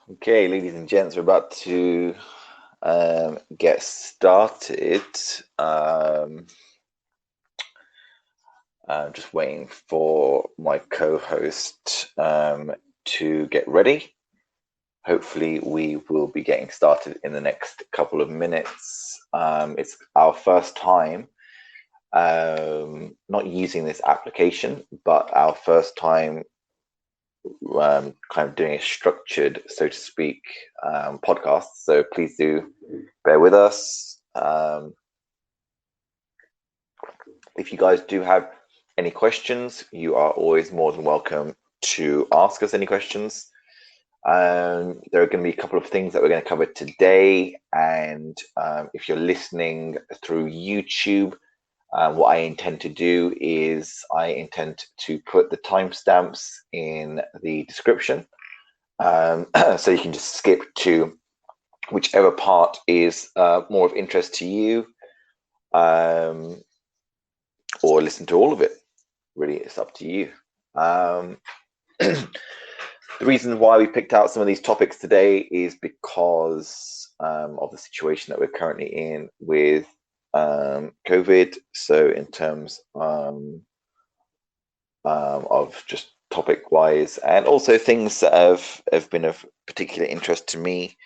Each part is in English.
Okay, ladies and gents, we're about to get started. I'm just waiting for my co-host to get ready. Hopefully, we will be getting started in the next couple of minutes. It's our first time not using this application, but our first time kind of doing a structured, so to speak, podcast. So please do bear with us. If you guys do have any questions, you are always more than welcome to ask us any questions. There are going to be a couple of things that we're going to cover today. And if you're listening through YouTube, what I intend to do is I intend to put the timestamps in the description. So you can just skip to whichever part is more of interest to you, or listen to all of it. Really, it's up to you. The reason why we picked out some of these topics today is because of the situation that we're currently in with COVID. So in terms of just topic-wise, and also things that have been of particular interest to me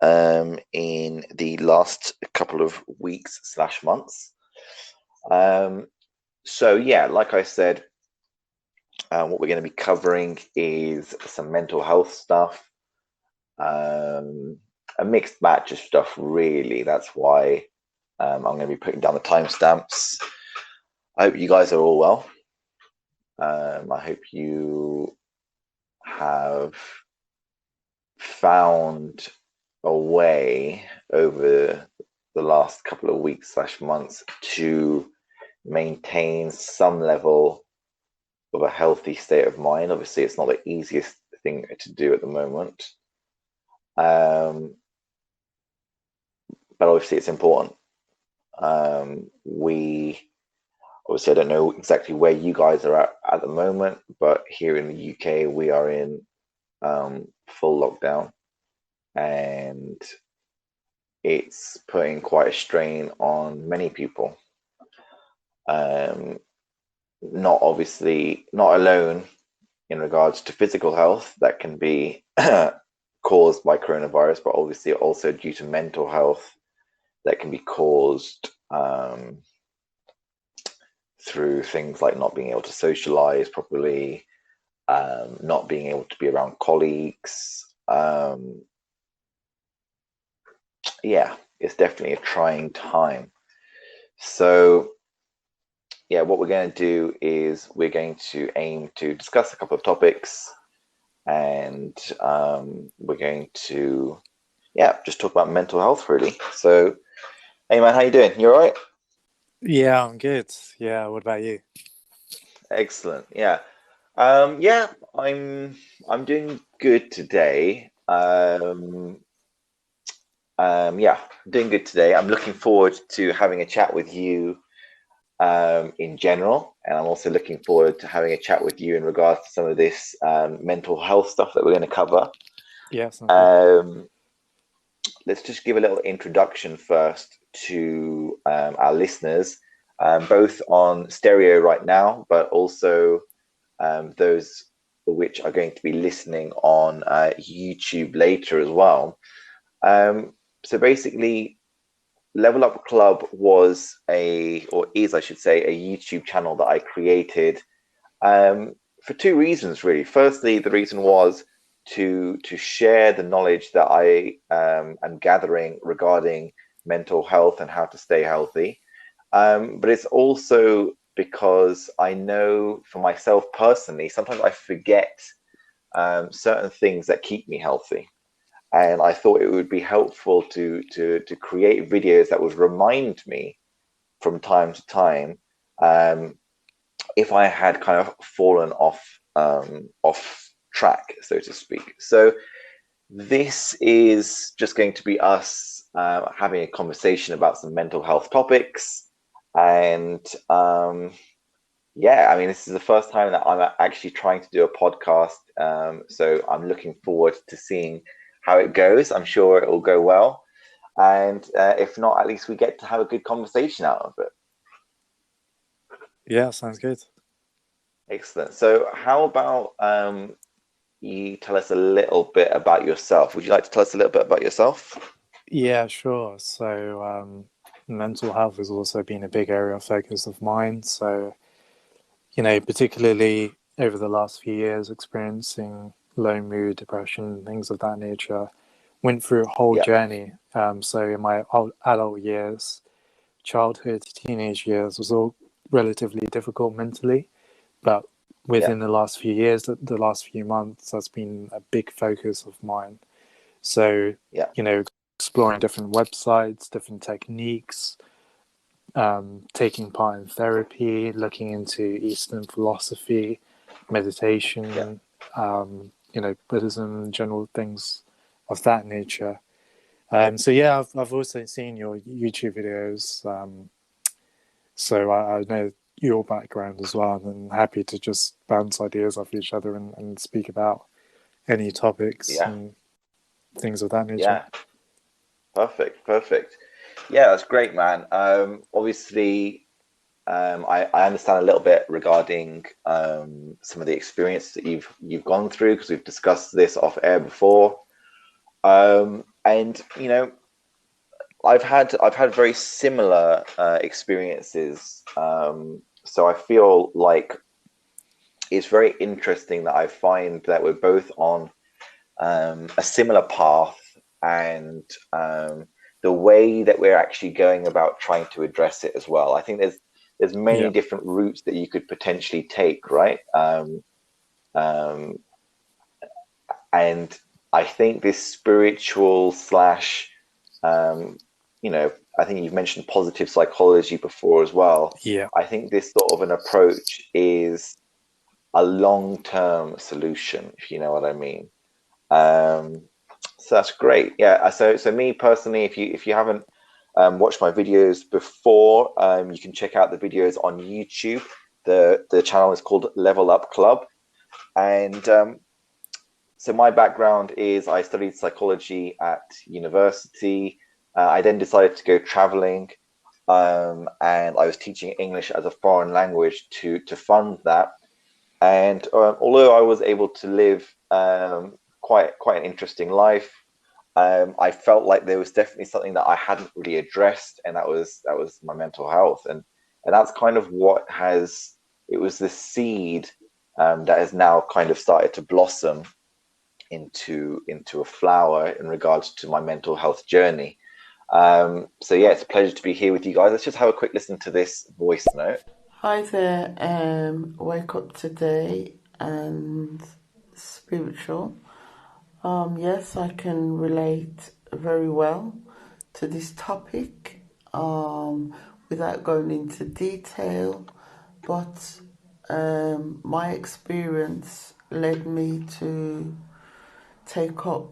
in the last couple of weeks/months. So yeah, like I said, what we're going to be covering is some mental health stuff, a mixed batch of stuff, really. That's why I'm going to be putting down the timestamps. I hope you guys are all well. I hope you have found a way over the last couple of weeks/months to maintain some level of a healthy state of mind. Obviously, it's not the easiest thing to do at the moment, but obviously it's important. We obviously, I don't know exactly where you guys are at the moment, but here in the UK, we are in full lockdown, and it's putting quite a strain on many people. Not alone in regards to physical health that can be caused by coronavirus, but obviously also due to mental health that can be caused through things like not being able to socialize properly, not being able to be around colleagues. Yeah, it's definitely a trying time. So yeah, what we're going to do is we're going to aim to discuss a couple of topics, and we're going to just talk about mental health, really. So hey man, how you doing? You all right? Yeah, I'm good. Yeah, what about you? Excellent. Yeah. I'm doing good today. Yeah, I'm doing good today. I'm looking forward to having a chat with you in general, and I'm also looking forward to having a chat with you in regards to some of this mental health stuff that we're going to cover. Yeah, sounds good. Let's just give a little introduction first to our listeners, both on stereo right now, but also those which are going to be listening on YouTube later as well. So basically, LevelUp Club was or is, I should say, a YouTube channel that I created for two reasons, really. Firstly, the reason was to share the knowledge that I am gathering regarding mental health and how to stay healthy. But it's also because I know for myself personally, sometimes I forget certain things that keep me healthy. And I thought it would be helpful to create videos that would remind me from time to time if I had kind of fallen off track, so to speak. So this is just going to be us having a conversation about some mental health topics. And yeah, I mean, this is the first time that I'm actually trying to do a podcast. So I'm looking forward to seeing how it goes. I'm sure it will go well. And if not, at least we get to have a good conversation out of it. Yeah, sounds good. Excellent. So how about you tell us a little bit about yourself? Would you like to tell us a little bit about yourself? Yeah, sure. So, mental health has also been a big area of focus of mine. So, particularly over the last few years, experiencing low mood, depression, things of that nature. Went through a whole Yeah, journey. So, in my adult years, childhood, teenage years was all relatively difficult mentally. But yeah, within the last few years, the last few months, that's been a big focus of mine. So, yeah, exploring different websites, different techniques, taking part in therapy, looking into Eastern philosophy, yeah. meditation, Buddhism, general things of that nature. So yeah, I've also seen your YouTube videos. So I know your background as well, and I'm happy to just bounce ideas off each other and speak about any topics Yeah, and things of that nature. yeah. Perfect, perfect. Yeah, that's great, man. Obviously, I understand a little bit regarding some of the experience that you've gone through because we've discussed this off air before. And I've had very similar experiences. So I feel like it's very interesting that I find that we're both on a similar path, and the way that we're actually going about trying to address it as well. I think there's many Yeah, different routes that you could potentially take, right? Um, and I think this spiritual slash, um, I think you've mentioned positive psychology before as well. yeah, I think this sort of an approach is a long-term solution, if you know what I mean. Um, so that's great. Yeah. So me personally, if you haven't watched my videos before, you can check out the videos on YouTube. The channel is called Level Up Club, and so my background is I studied psychology at university. I then decided to go traveling, and I was teaching English as a foreign language to fund that. And although I was able to live quite an interesting life, I felt like there was definitely something that I hadn't really addressed, and that was my mental health, and that's kind of what has it was the seed that has now kind of started to blossom into a flower in regards to my mental health journey. So yeah, it's a pleasure to be here with you guys. Let's just have a quick listen to this voice note. Hi there, wake up today and spiritual. Yes, I can relate very well to this topic without going into detail, but my experience led me to take up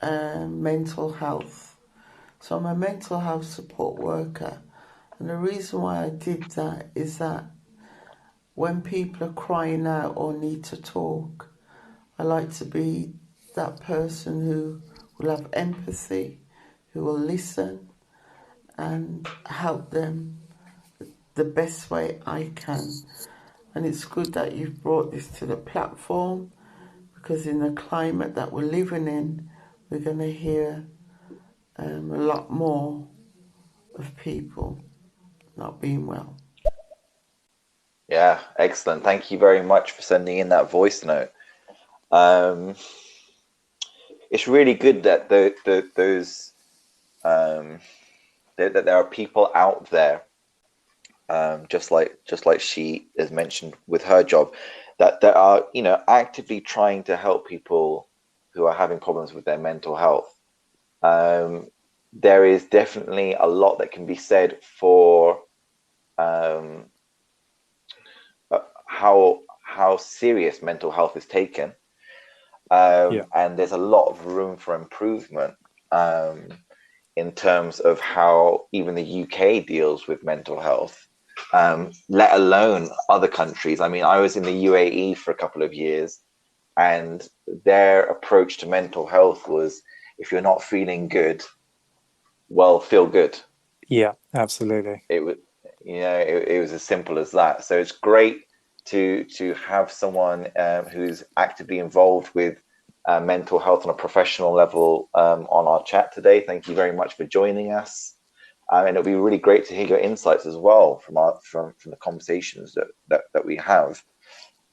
mental health. So I'm a mental health support worker, and the reason why I did that is that when people are crying out or need to talk, I like to be that person who will have empathy, who will listen and help them the best way I can. And it's good that you've brought this to the platform, because in the climate that we're living in, we're going to hear a lot more of people not being well. Yeah, excellent. Thank you very much for sending in that voice note. It's really good that those that there are people out there, just like she has mentioned with her job, that are actively trying to help people who are having problems with their mental health. There is definitely a lot that can be said for um, how serious mental health is taken, yeah, and there's a lot of room for improvement in terms of how even the UK deals with mental health, let alone other countries. I mean, I was in the UAE for a couple of years, and their approach to mental health was if you're not feeling good, well, feel good. Yeah, absolutely. It was, it was as simple as that. So it's great to have someone who's actively involved with mental health on a professional level on our chat today. Thank you very much for joining us. And it'll be really great to hear your insights as well from the conversations that we have.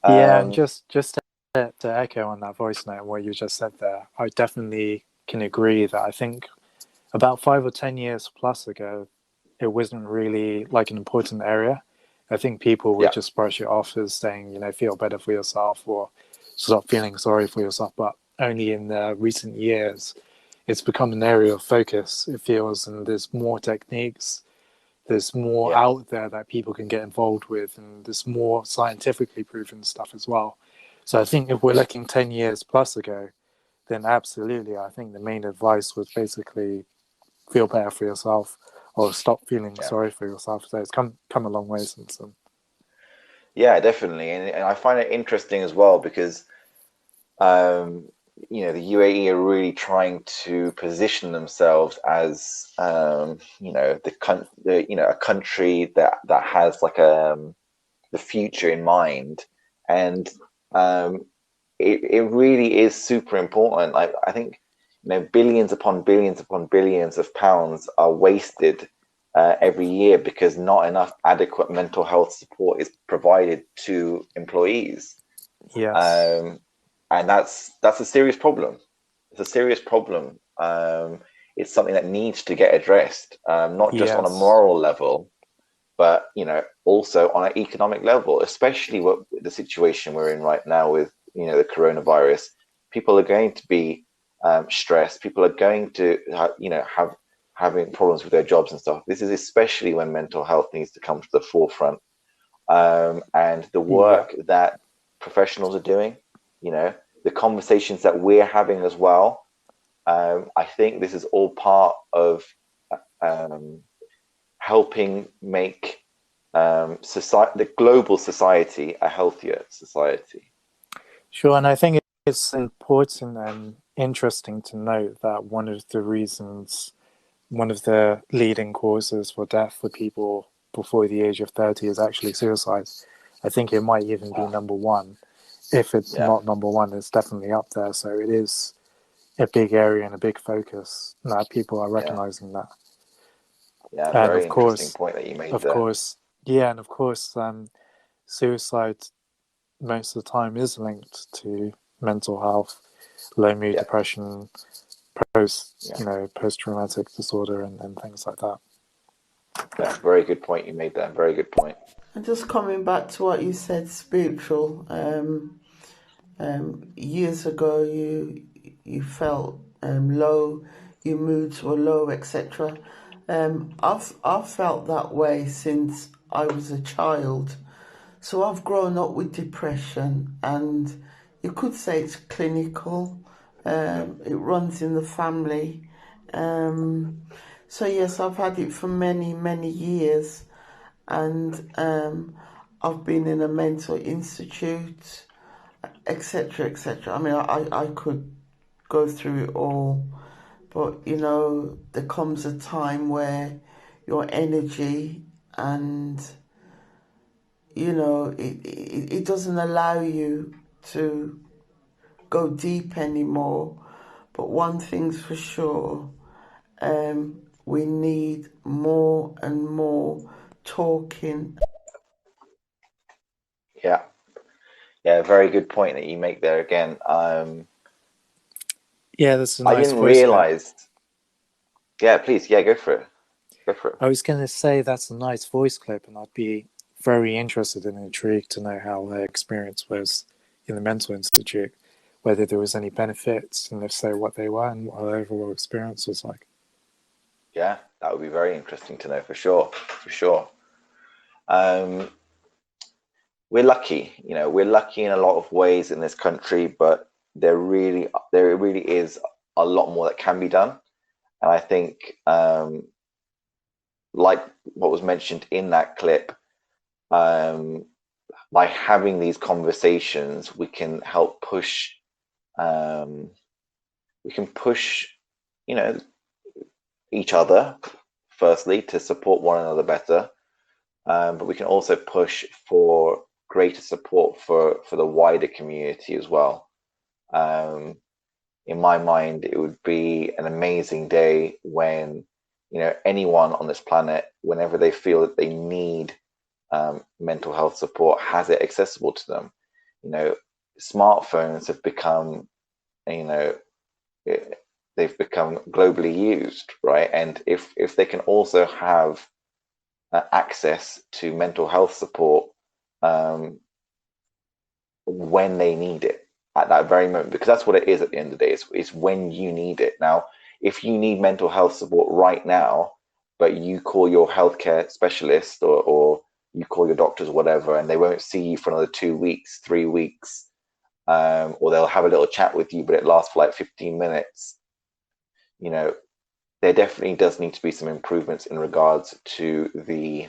Yeah, and just to echo on that voice note and what you just said there, I definitely can agree that I think about 5 or 10 years plus ago, it wasn't really like an important area. I think people would just brush it off as saying, feel better for yourself or stop feeling sorry for yourself. But only in the recent years, it's become an area of focus, it feels, and there's more techniques. There's more out there that people can get involved with, and there's more scientifically proven stuff as well. So I think if we're looking 10 years plus ago, then absolutely, I think the main advice was basically feel better for yourself or stop feeling sorry for yourself. So it's come a long way since then. Yeah, definitely. And I find it interesting as well because, the UAE are really trying to position themselves as, a country that has like the future in mind. And it really is super important. Like, I think, billions upon billions upon billions of pounds are wasted every year because not enough adequate mental health support is provided to employees. Yes. And that's a serious problem. It's a serious problem. It's something that needs to get addressed, not just on a moral level, but also on an economic level, especially what the situation we're in right now with the coronavirus. People are going to be stressed. People are going to having problems with their jobs and stuff. This is especially when mental health needs to come to the forefront, and the work that professionals are doing, the conversations that we're having as well. I think this is all part of helping make the global society a healthier society. Sure, and I think it's important and interesting to note that one of the leading causes for death for people before the age of 30 is actually suicide. I think it might even be number one. If it's not number one, it's definitely up there. So it is a big area and a big focus that people are recognizing that. Yeah, And very of course, interesting point that you made of there. course, suicide most of the time is linked to mental health, low mood, depression, post-traumatic disorder and things like that. Yeah, very good point you made there. Very good point. And just coming back to what you said, spiritual. Years ago, you felt low, your moods were low, etc. I've felt that way since I was a child. So I've grown up with depression, and you could say it's clinical. It runs in the family. So yes, I've had it for many, many years, and I've been in a mental institute, etc., etc. I mean, I could go through it all, but there comes a time where your energy and it doesn't allow you to go deep anymore. But one thing's for sure, we need more and more talking. Yeah, very good point that you make there again. That's a nice I didn't voice realize. Yeah, please, go for it. Go for it. I was going to say that's a nice voice clip, and I'd be very interested and intrigued to know how her experience was in the mental institute, whether there was any benefits, and if so, what they were, and what her overall experience was like. Yeah, that would be very interesting to know for sure. For sure. We're lucky, we're lucky in a lot of ways in this country, but there really is a lot more that can be done. And I think, like what was mentioned in that clip, by having these conversations, we can help push you know, each other, firstly, to support one another better. But we can also push for greater support for the wider community as well. In my mind, it would be an amazing day when, you know, anyone on this planet, whenever they feel that they need mental health support, has it accessible to them. You know, smartphones have become, you know, they've become globally used, right? And if they can also have access to mental health support when they need it at that very moment, because that's what it is at the end of the day. It's when you need it. Now, if you need mental health support right now, but you call your healthcare specialist or you call your doctors, whatever, and they won't see you for another 2 weeks, 3 weeks, or they'll have a little chat with you, but it lasts for like 15 minutes. You know, there definitely does need to be some improvements in regards to the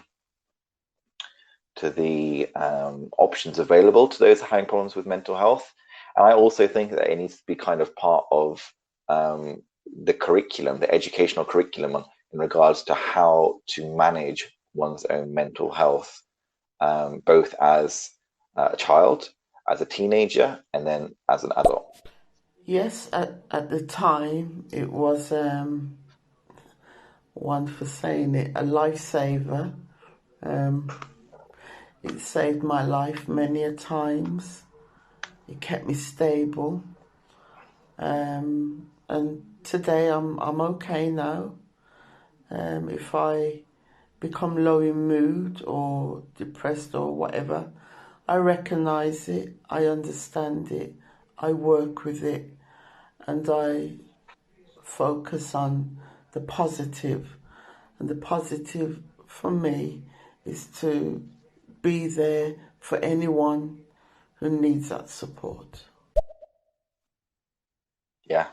options available to those having problems with mental health. And I also think that it needs to be kind of part of the curriculum, the educational curriculum, in regards to how to manage one's own mental health, both as a child, as a teenager, and then as an adult. Yes, at the time it was, one for saying it, a lifesaver. It saved my life many a times. It kept me stable. And today I'm okay now. If I become low in mood or depressed or whatever, I recognize it, I understand it, I work with it, and I focus on the positive. And the positive for me is to be there for anyone who needs that support. Yeah,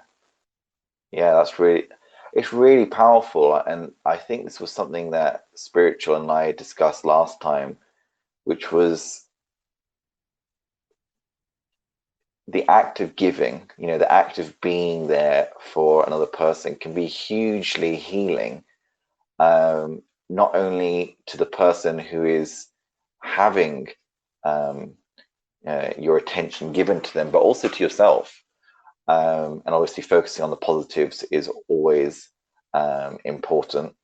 it's really powerful. And I think this was something that Spiritual and I discussed last time, which was the act of giving, you know, the act of being there for another person can be hugely healing, not only to the person who is having your attention given to them, but also to yourself. And obviously, focusing on the positives is always important.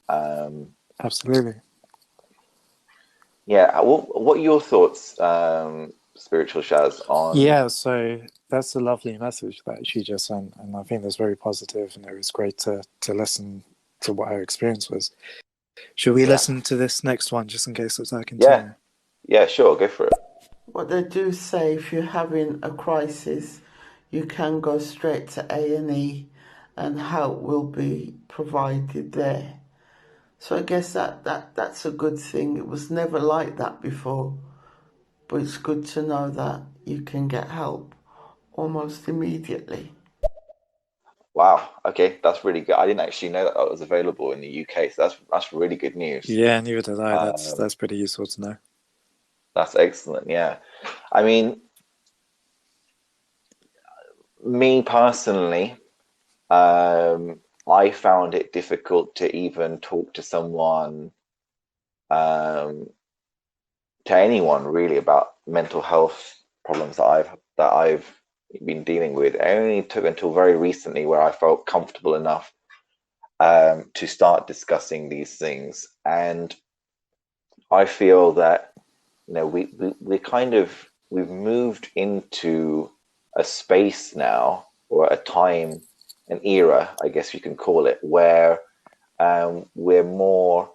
Absolutely. Yeah, what are your thoughts, Spiritualshaz, on? Yeah, so that's a lovely message that she just sent, and I think that's very positive, and it was great to listen to what her experience was. Should we listen to this next one just in case I continue? Yeah, sure, go for it. What they do say, if you're having a crisis, you can go straight to A&E and help will be provided there. So I guess that's a good thing. It was never like that before, but it's good to know that you can get help almost immediately. Wow. Okay, that's really good. I didn't actually know that that was available in the UK, so that's really good news. Yeah, neither did I. That's pretty useful to know. That's excellent. Yeah, I mean, me personally, I found it difficult to even talk to someone, to anyone really, about mental health problems that I've been dealing with. It only took until very recently where I felt comfortable enough to start discussing these things. And I feel that, you know, we've moved into a space now, or a time, an era, I guess you can call it, where we're more,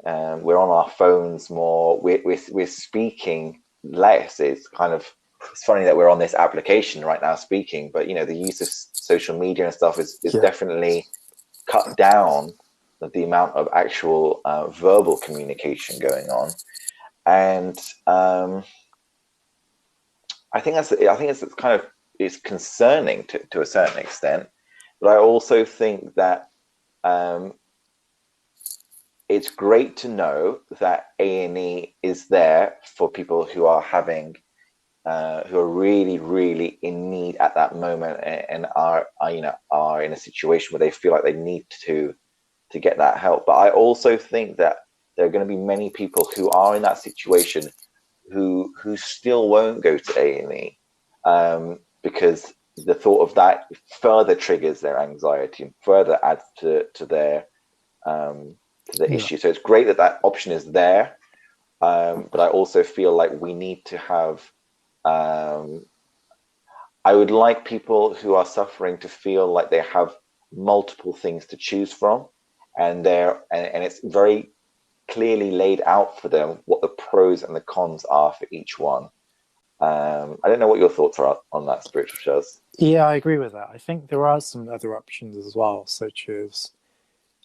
we're on our phones more, we're speaking less. It's funny that we're on this application right now speaking, but you know, the use of social media and stuff is definitely cut down the amount of actual verbal communication going on. And I think it's kind of, it's concerning to a certain extent, but I also think that it's great to know that A&E is there for people who are having who are really, really in need at that moment, and are in a situation where they feel like they need to get that help. But I also think that there are going to be many people who are in that situation who still won't go to A&E, because the thought of that further triggers their anxiety and further adds to their issue. So it's great that that option is there, but I also feel like we need to have. I would like people who are suffering to feel like they have multiple things to choose from, and it's very clearly laid out for them what the pros and the cons are for each one. I don't know what your thoughts are on that, Spiritualshaz. Yeah, I agree with that. I think there are some other options as well, such as,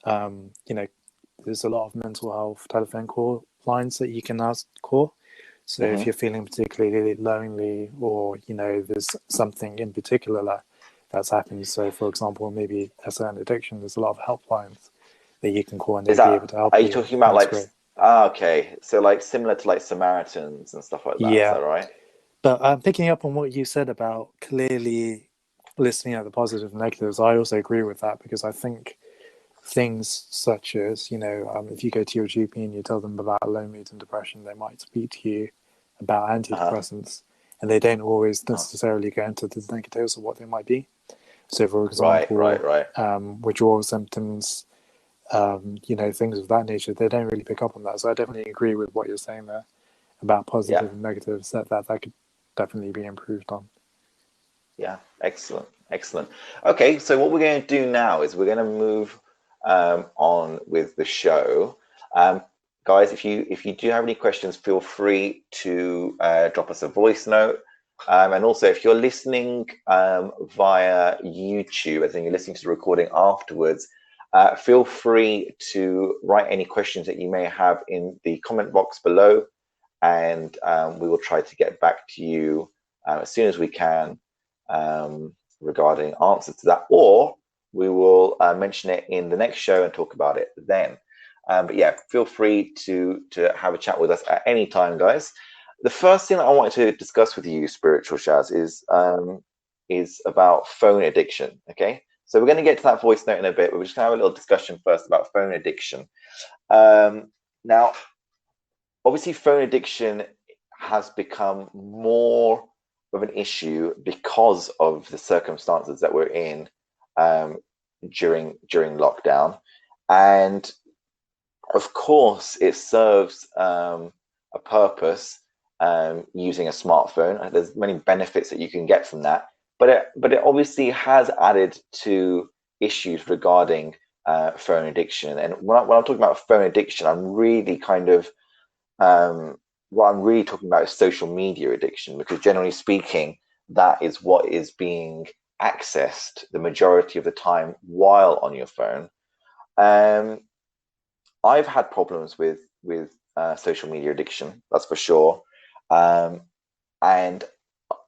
there's a lot of mental health telephone call lines that you can call. So if you're feeling particularly lonely, or, there's something in particular that's happened. So, for example, maybe a certain addiction, there's a lot of helplines that you can call, and they'd be able to help you. Are you talking about like, okay, so like similar to like Samaritans and stuff like that, yeah. Is that right? But picking up on what you said about clearly listening at the positives and negatives, I also agree with that, because I think things such as, if you go to your GP and you tell them about low mood and depression, they might speak to you about antidepressants, and they don't always necessarily go into the negatives of what they might be. So, for example, withdrawal symptoms, things of that nature, they don't really pick up on that. So I definitely agree with what you're saying there about positive and negatives, that could definitely be improved on. Yeah, excellent. Okay, so what we're going to do now is we're going to move on with the show. Guys, if you do have any questions, feel free to drop us a voice note. And also, if you're listening via YouTube, I think you're listening to the recording afterwards, feel free to write any questions that you may have in the comment box below, and we will try to get back to you as soon as we can regarding answers to that, or we will mention it in the next show and talk about it then. But yeah, feel free to have a chat with us at any time, guys. The first thing that I wanted to discuss with you, Spiritualshaz, is about phone addiction. Okay, so we're going to get to that voice note in a bit, but we're just going to have a little discussion first about phone addiction. Now, obviously, phone addiction has become more of an issue because of the circumstances that we're in during lockdown, and of course, it serves a purpose using a smartphone. There's many benefits that you can get from that, but it obviously has added to issues regarding phone addiction. And when I'm talking about phone addiction, I'm really what I'm really talking about is social media addiction, because generally speaking, that is what is being accessed the majority of the time while on your phone. I've had problems with social media addiction, that's for sure. And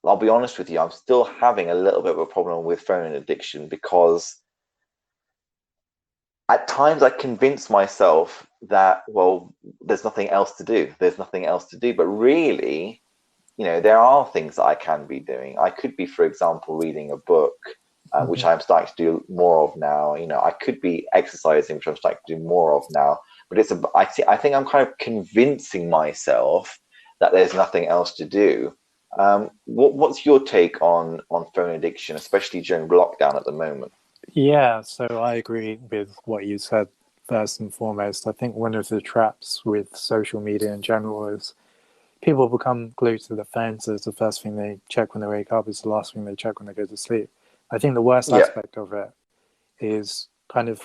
I'll be honest with you, I'm still having a little bit of a problem with phone addiction, because at times I convince myself that, well, there's nothing else to do. But really, there are things that I can be doing. I could be, for example, reading a book, which I'm starting to do more of now. I could be exercising, which I'm starting to do more of now. But I think I'm kind of convincing myself that there's nothing else to do. What's your take on phone addiction, especially during lockdown at the moment? Yeah, so I agree with what you said. First and foremost, I think one of the traps with social media in general is people become glued to the phone. So it's the first thing they check when they wake up, it's the last thing they check when they go to sleep. I think the worst aspect of it is kind of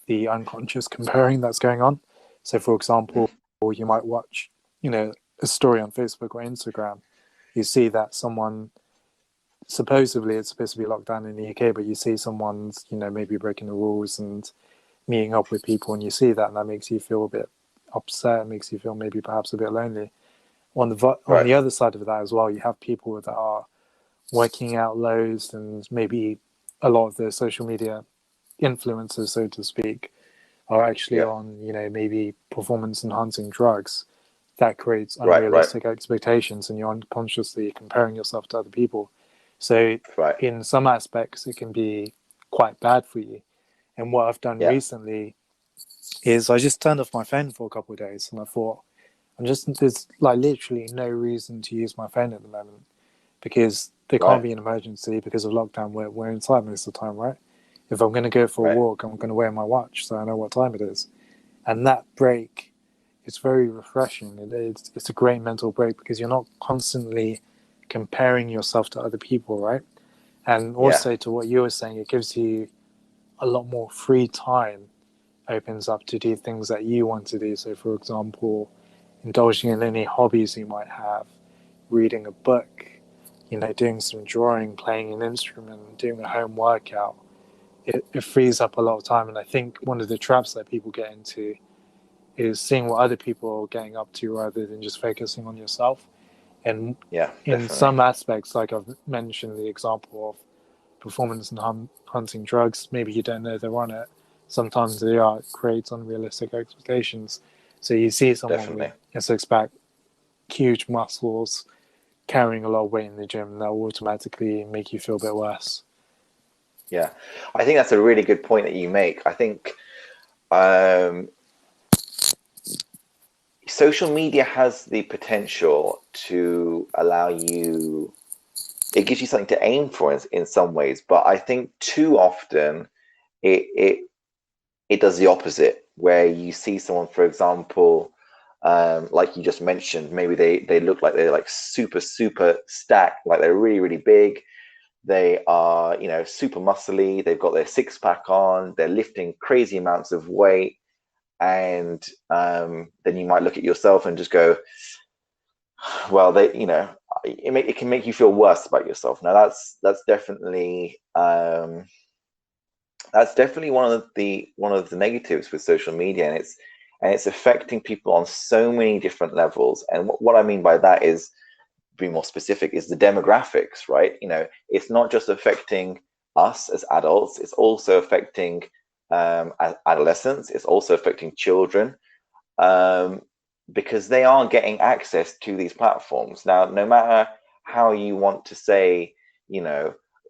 the unconscious comparing that's going on. So, for example, you might watch, a story on Facebook or Instagram. You see that someone, supposedly it's supposed to be locked down in the UK, but you see someone's, maybe breaking the rules and meeting up with people, and you see that, and that makes you feel a bit upset. It makes you feel maybe perhaps a bit lonely. On the other side of that as well, you have people that are working out loads, and maybe a lot of the social media influencers, so to speak, are actually on, maybe performance enhancing drugs, that creates unrealistic expectations, and you're unconsciously comparing yourself to other people. So in some aspects, it can be quite bad for you. And what I've done recently is I just turned off my phone for a couple of days, and I thought, there's like literally no reason to use my phone at the moment, because there can't be an emergency because of lockdown. We're inside most of the time, right? If I'm going to go for a walk, I'm going to wear my watch so I know what time it is. And that break is very refreshing. It's a great mental break because you're not constantly comparing yourself to other people, right? And also to what you were saying, it gives you a lot more free time, opens up to do things that you want to do. So, for example, indulging in any hobbies you might have, reading a book, doing some drawing, playing an instrument, doing a home workout. It frees up a lot of time. And I think one of the traps that people get into is seeing what other people are getting up to rather than just focusing on yourself. And in some aspects, like I've mentioned the example of performance enhancing drugs, maybe you don't know they're on it. Sometimes they are. It creates unrealistic expectations. So you see someone with a six-pack, huge muscles, carrying a lot of weight in the gym, that will automatically make you feel a bit worse. Yeah, I think that's a really good point that you make. I think social media has the potential to allow you, it gives you something to aim for in some ways, but I think too often it does the opposite, where you see someone, for example, like you just mentioned, maybe they look like they're like super stacked, like they're really big. They are, super muscly. They've got their six-pack on. They're lifting crazy amounts of weight. And then you might look at yourself and just go, well, it can make you feel worse about yourself. Now, that's definitely one of the negatives with social media, and it's affecting people on so many different levels. And what I mean by that is, be more specific, is the demographics, right? It's not just affecting us as adults, it's also affecting adolescents, it's also affecting children, because they are getting access to these platforms. Now, no matter how you want to say,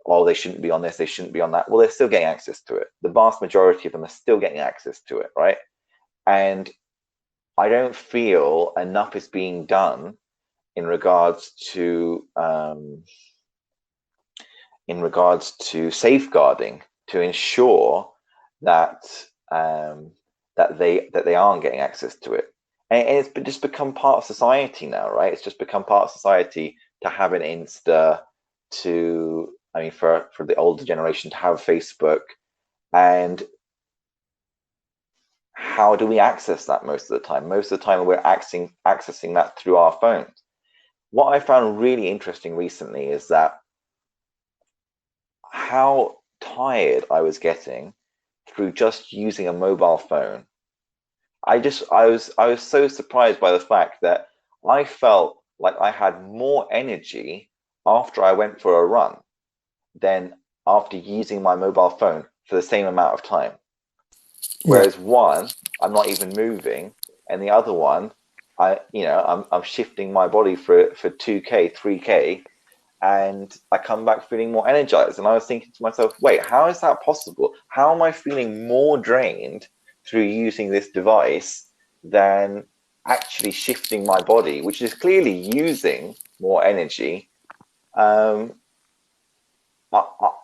oh, they shouldn't be on this, they shouldn't be on that, well, they're still getting access to it. The vast majority of them are still getting access to it, right? And I don't feel enough is being done in regards to safeguarding, to ensure that they aren't getting access to it. And it's just become part of society now, right? It's just become part of society to have an Insta, for the older generation to have Facebook. And how do we access that most of the time? Most of the time we're accessing that through our phones. What I found really interesting recently is that how tired I was getting through just using a mobile phone. I was so surprised by the fact that I felt like I had more energy after I went for a run than after using my mobile phone for the same amount of time. Whereas one, I'm not even moving, and the other one, I'm shifting my body for 2K, 3K, and I come back feeling more energized. And I was thinking to myself, wait, how is that possible? How am I feeling more drained through using this device than actually shifting my body, which is clearly using more energy? I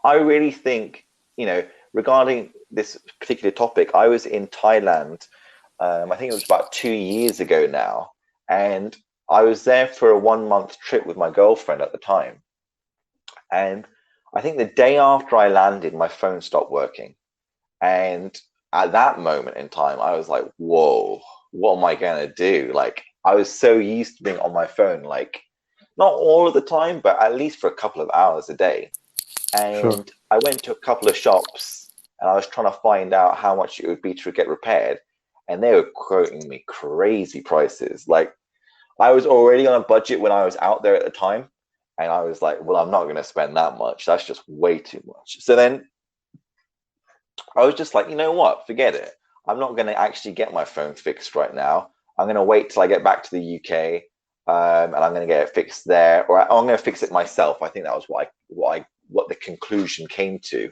really think, regarding this particular topic, I was in Thailand, I think it was about 2 years ago now, and I was there for a 1-month trip with my girlfriend at the time. And I think the day after I landed, my phone stopped working. And at that moment in time, I was like, whoa, what am I going to do? Like, I was so used to being on my phone, like, not all of the time, but at least for a couple of hours a day. And I went to a couple of shops and I was trying to find out how much it would be to get repaired. And they were quoting me crazy prices. Like, I was already on a budget when I was out there at the time. And I was like, well, I'm not going to spend that much. That's just way too much. So then I was just like, you know what? Forget it. I'm not going to actually get my phone fixed right now. I'm going to wait till I get back to the UK, and I'm going to get it fixed there, or I'm going to fix it myself. I think that was what the conclusion came to.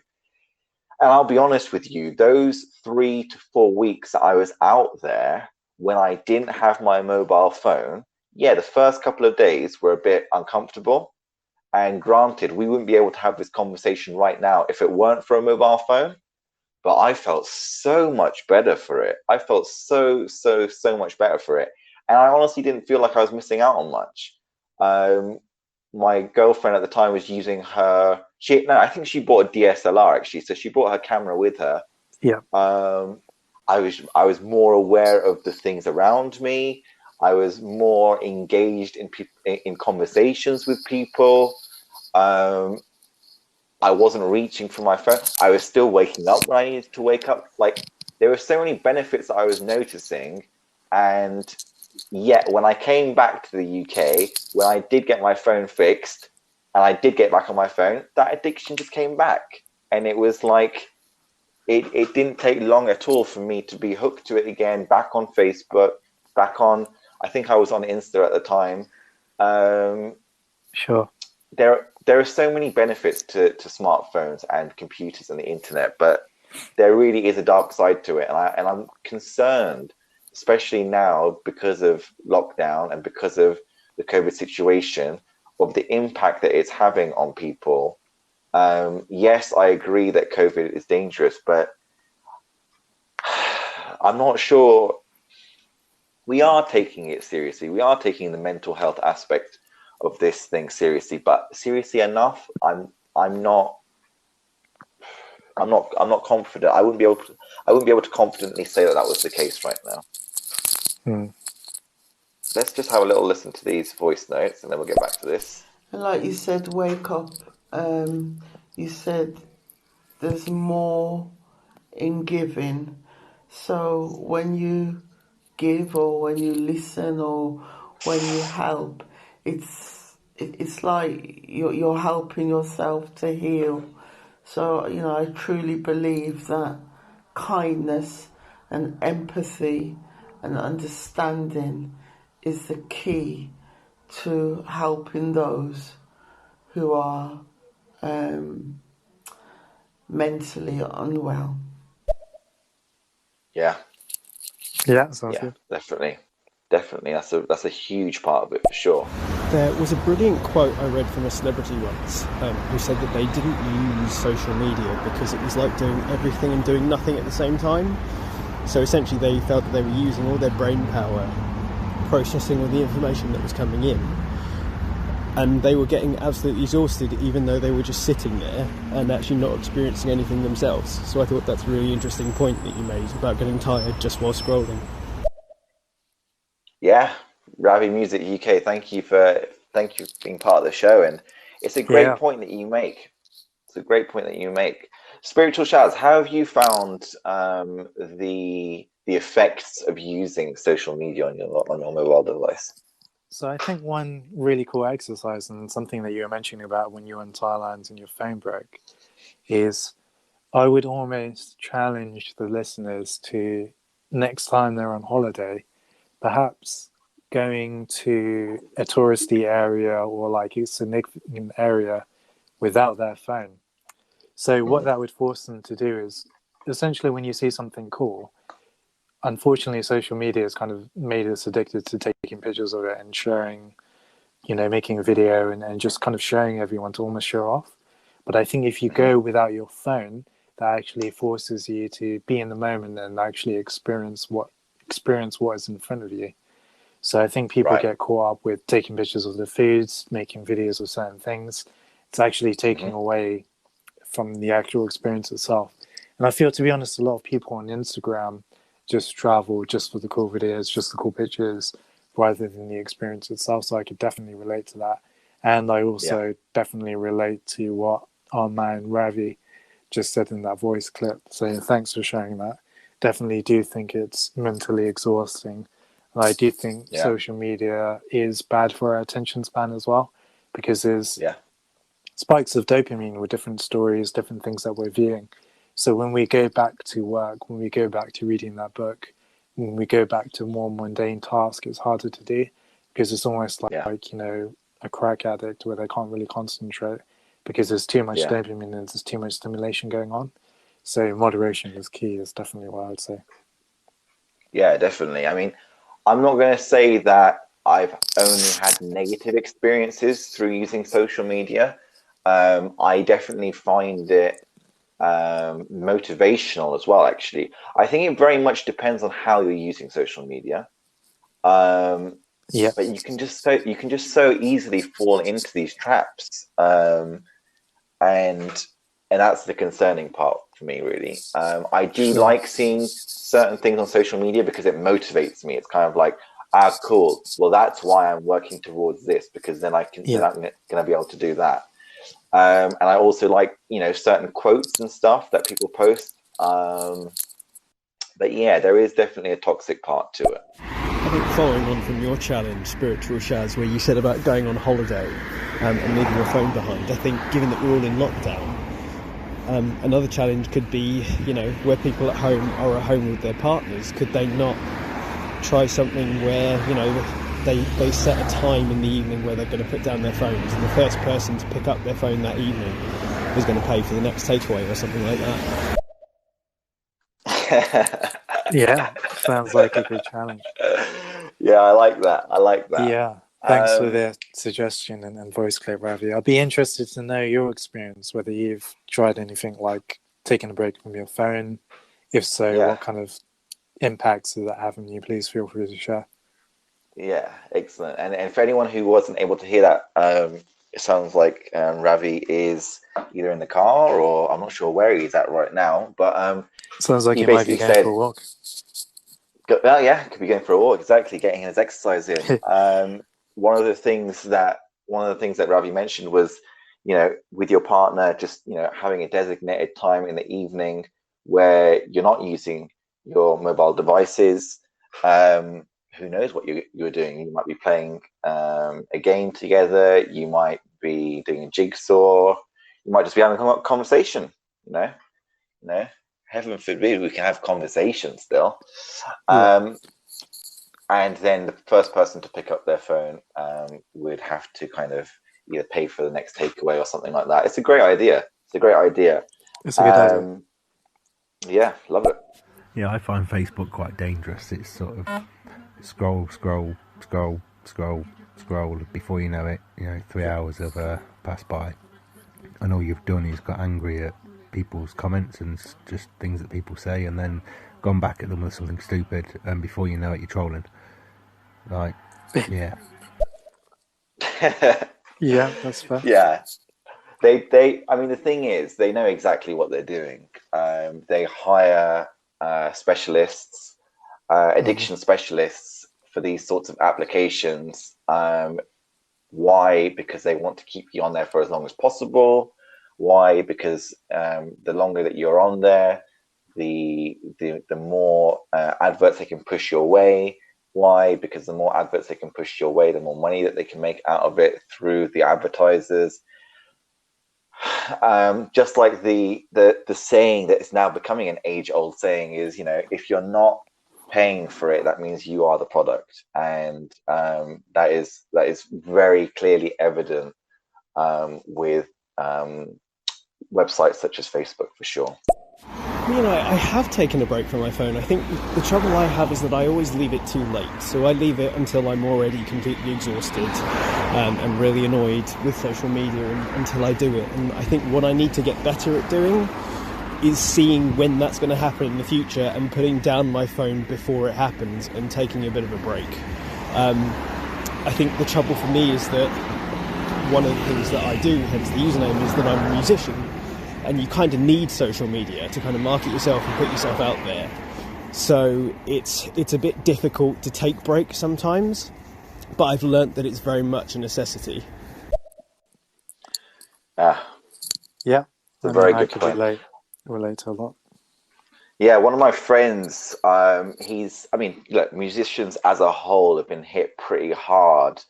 And I'll be honest with you, those 3 to 4 weeks that I was out there, when I didn't have my mobile phone, yeah, the first couple of days were a bit uncomfortable. And granted, we wouldn't be able to have this conversation right now if it weren't for a mobile phone. But I felt so much better for it. I felt so much better for it. And I honestly didn't feel like I was missing out on much. My girlfriend at the time was using her, I think she bought a DSLR actually. So she brought her camera with her. Yeah. I was more aware of the things around me. I was more engaged in conversations with people. I wasn't reaching for my phone. I was still waking up when I needed to wake up. Like, there were so many benefits that I was noticing. And yet, when I came back to the UK, when I did get my phone fixed and I did get back on my phone, that addiction just came back. And it was like, it didn't take long at all for me to be hooked to it again, back on Facebook, back on, I think I was on Insta at the time. Sure. There are so many benefits to smartphones and computers and the internet, but there really is a dark side to it. And I'm concerned, especially now because of lockdown and because of the COVID situation, of the impact that it's having on people. Yes, I agree that COVID is dangerous, but I'm not sure. We are taking it seriously. We are taking the mental health aspect of this thing seriously, but seriously enough, I'm not confident. I wouldn't be able to confidently say that was the case right now. Let's just have a little listen to these voice notes and then we'll get back to this. And like you said, wake up. You said there's more in giving. So when you give or when you listen or when you help, it's like you're helping yourself to heal. So, I truly believe that kindness and empathy and understanding is the key to helping those who are mentally unwell. Yeah, Sounds good. definitely. That's a huge part of it for sure. There was a brilliant quote I read from a celebrity once who said that they didn't use social media because it was like doing everything and doing nothing at the same time. So essentially they felt that they were using all their brain power, processing all the information that was coming in, and they were getting absolutely exhausted even though they were just sitting there and actually not experiencing anything themselves. So I thought that's a really interesting point that you made about getting tired just while scrolling. Yeah, Ravi Music UK, thank you for being part of the show, and it's a great point that you make. Spiritualshaz, how have you found the effects of using social media on your mobile device? So I think one really cool exercise, and something that you were mentioning about when you were in Thailand and your phone broke, is I would almost challenge the listeners to, next time they're on holiday, perhaps going to a touristy area or like a significant area without their phone. So what that would force them to do is, essentially, when you see something cool, unfortunately, social media has kind of made us addicted to taking pictures of it and sharing, making a video and just kind of showing everyone to almost show off. But I think if you go without your phone, that actually forces you to be in the moment and actually experience what is in front of you. So I think people get caught up with taking pictures of the foods, making videos of certain things. It's actually taking away from the actual experience itself. And I feel, to be honest, a lot of people on Instagram just travel just for the cool videos, just the cool pictures, rather than the experience itself. So I could definitely relate to that. And I also definitely relate to what our man Ravi just said in that voice clip. So thanks for sharing that. Definitely do think it's mentally exhausting. And I do think social media is bad for our attention span as well, because there's spikes of dopamine with different stories, different things that we're viewing. So when we go back to work, when we go back to reading that book, when we go back to more mundane tasks, it's harder to do because it's almost like you know, a crack addict where they can't really concentrate because there's too much dopamine and there's too much stimulation going on. So moderation is key. Is definitely what I would say. Yeah, definitely. I mean, I'm not going to say that I've only had negative experiences through using social media. I definitely find it motivational as well, actually. I think it very much depends on how you're using social media. But you can just so easily fall into these traps. And that's the concerning part for me, really. I do like seeing certain things on social media because it motivates me. It's kind of like, cool. Well, that's why I'm working towards this, because then I'm going to be able to do that. And I also like, you know, certain quotes and stuff that people post. But yeah, there is definitely a toxic part to it. I think following on from your challenge, Spiritualshaz, where you said about going on holiday and leaving your phone behind, I think given that we're all in lockdown, another challenge could be, you know, where people at home are at home with their partners, could they not try something where, you know, they set a time in the evening where they're going to put down their phones, and the first person to pick up their phone that evening is going to pay for the next takeaway or something like that. Yeah, sounds like a good challenge. Yeah, I like that. Yeah, thanks for the suggestion and voice clip, Ravi. I'd be interested to know your experience, whether you've tried anything like taking a break from your phone. If so, what kind of impacts does that have on you? Please feel free to share. Yeah, excellent. And for anyone who wasn't able to hear that, it sounds like Ravi is either in the car or I'm not sure where he's at right now. But sounds like he might be going for a walk. Well, yeah, could be going for a walk. Exactly, getting his exercise in. One of the things that Ravi mentioned was, you know, with your partner, just, you know, having a designated time in the evening where you're not using your mobile devices. Who knows what you're doing? You might be playing a game together. You might be doing a jigsaw. You might just be having a conversation. You know. Heaven forbid we can have conversations still. And then the first person to pick up their phone would have to kind of either pay for the next takeaway or something like that. It's a great idea. It's a good idea. Yeah, love it. Yeah, I find Facebook quite dangerous. It's sort of scroll. Before you know it, you know, 3 hours have passed by. And all you've done is got angry at people's comments and just things that people say, and then gone back at them with something stupid, and before you know it, you're trolling. Like, yeah. Yeah, that's fair. Yeah. They I mean, the thing is, they know exactly what they're doing. They hire specialists, addiction specialists for these sorts of applications. Why? Because they want to keep you on there for as long as possible. Why? Because the longer that you're on there, the more adverts they can push your way. Why? Because the more adverts they can push your way, the more money that they can make out of it through the advertisers. Just like the saying that is now becoming an age-old saying is, you know, if you're not paying for it, that means you are the product, and that is very clearly evident with websites such as Facebook, for sure. You know, I have taken a break from my phone. I think the trouble I have is that I always leave it too late. So I leave it until I'm already completely exhausted and really annoyed with social media until I do it. And I think what I need to get better at doing is seeing when that's going to happen in the future and putting down my phone before it happens and taking a bit of a break. I think the trouble for me is that one of the things that I do, hence the username, is that I'm a musician. And you kind of need social media to kind of market yourself and put yourself out there. So it's a bit difficult to take breaks sometimes, but I've learnt that it's very much a necessity. Yeah, it's a very good point. Relate to a lot. Yeah, one of my friends, look, musicians as a whole have been hit pretty hard.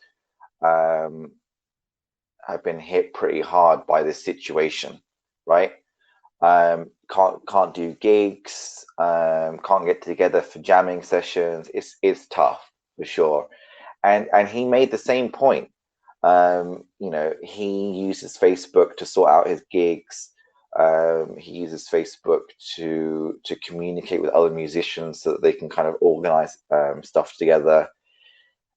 Have been hit pretty hard by this situation, right? can't do gigs, can't get together for jamming sessions. It's tough for sure. And he made the same point. He uses Facebook to sort out his gigs. He uses Facebook to communicate with other musicians so that they can kind of organize stuff together.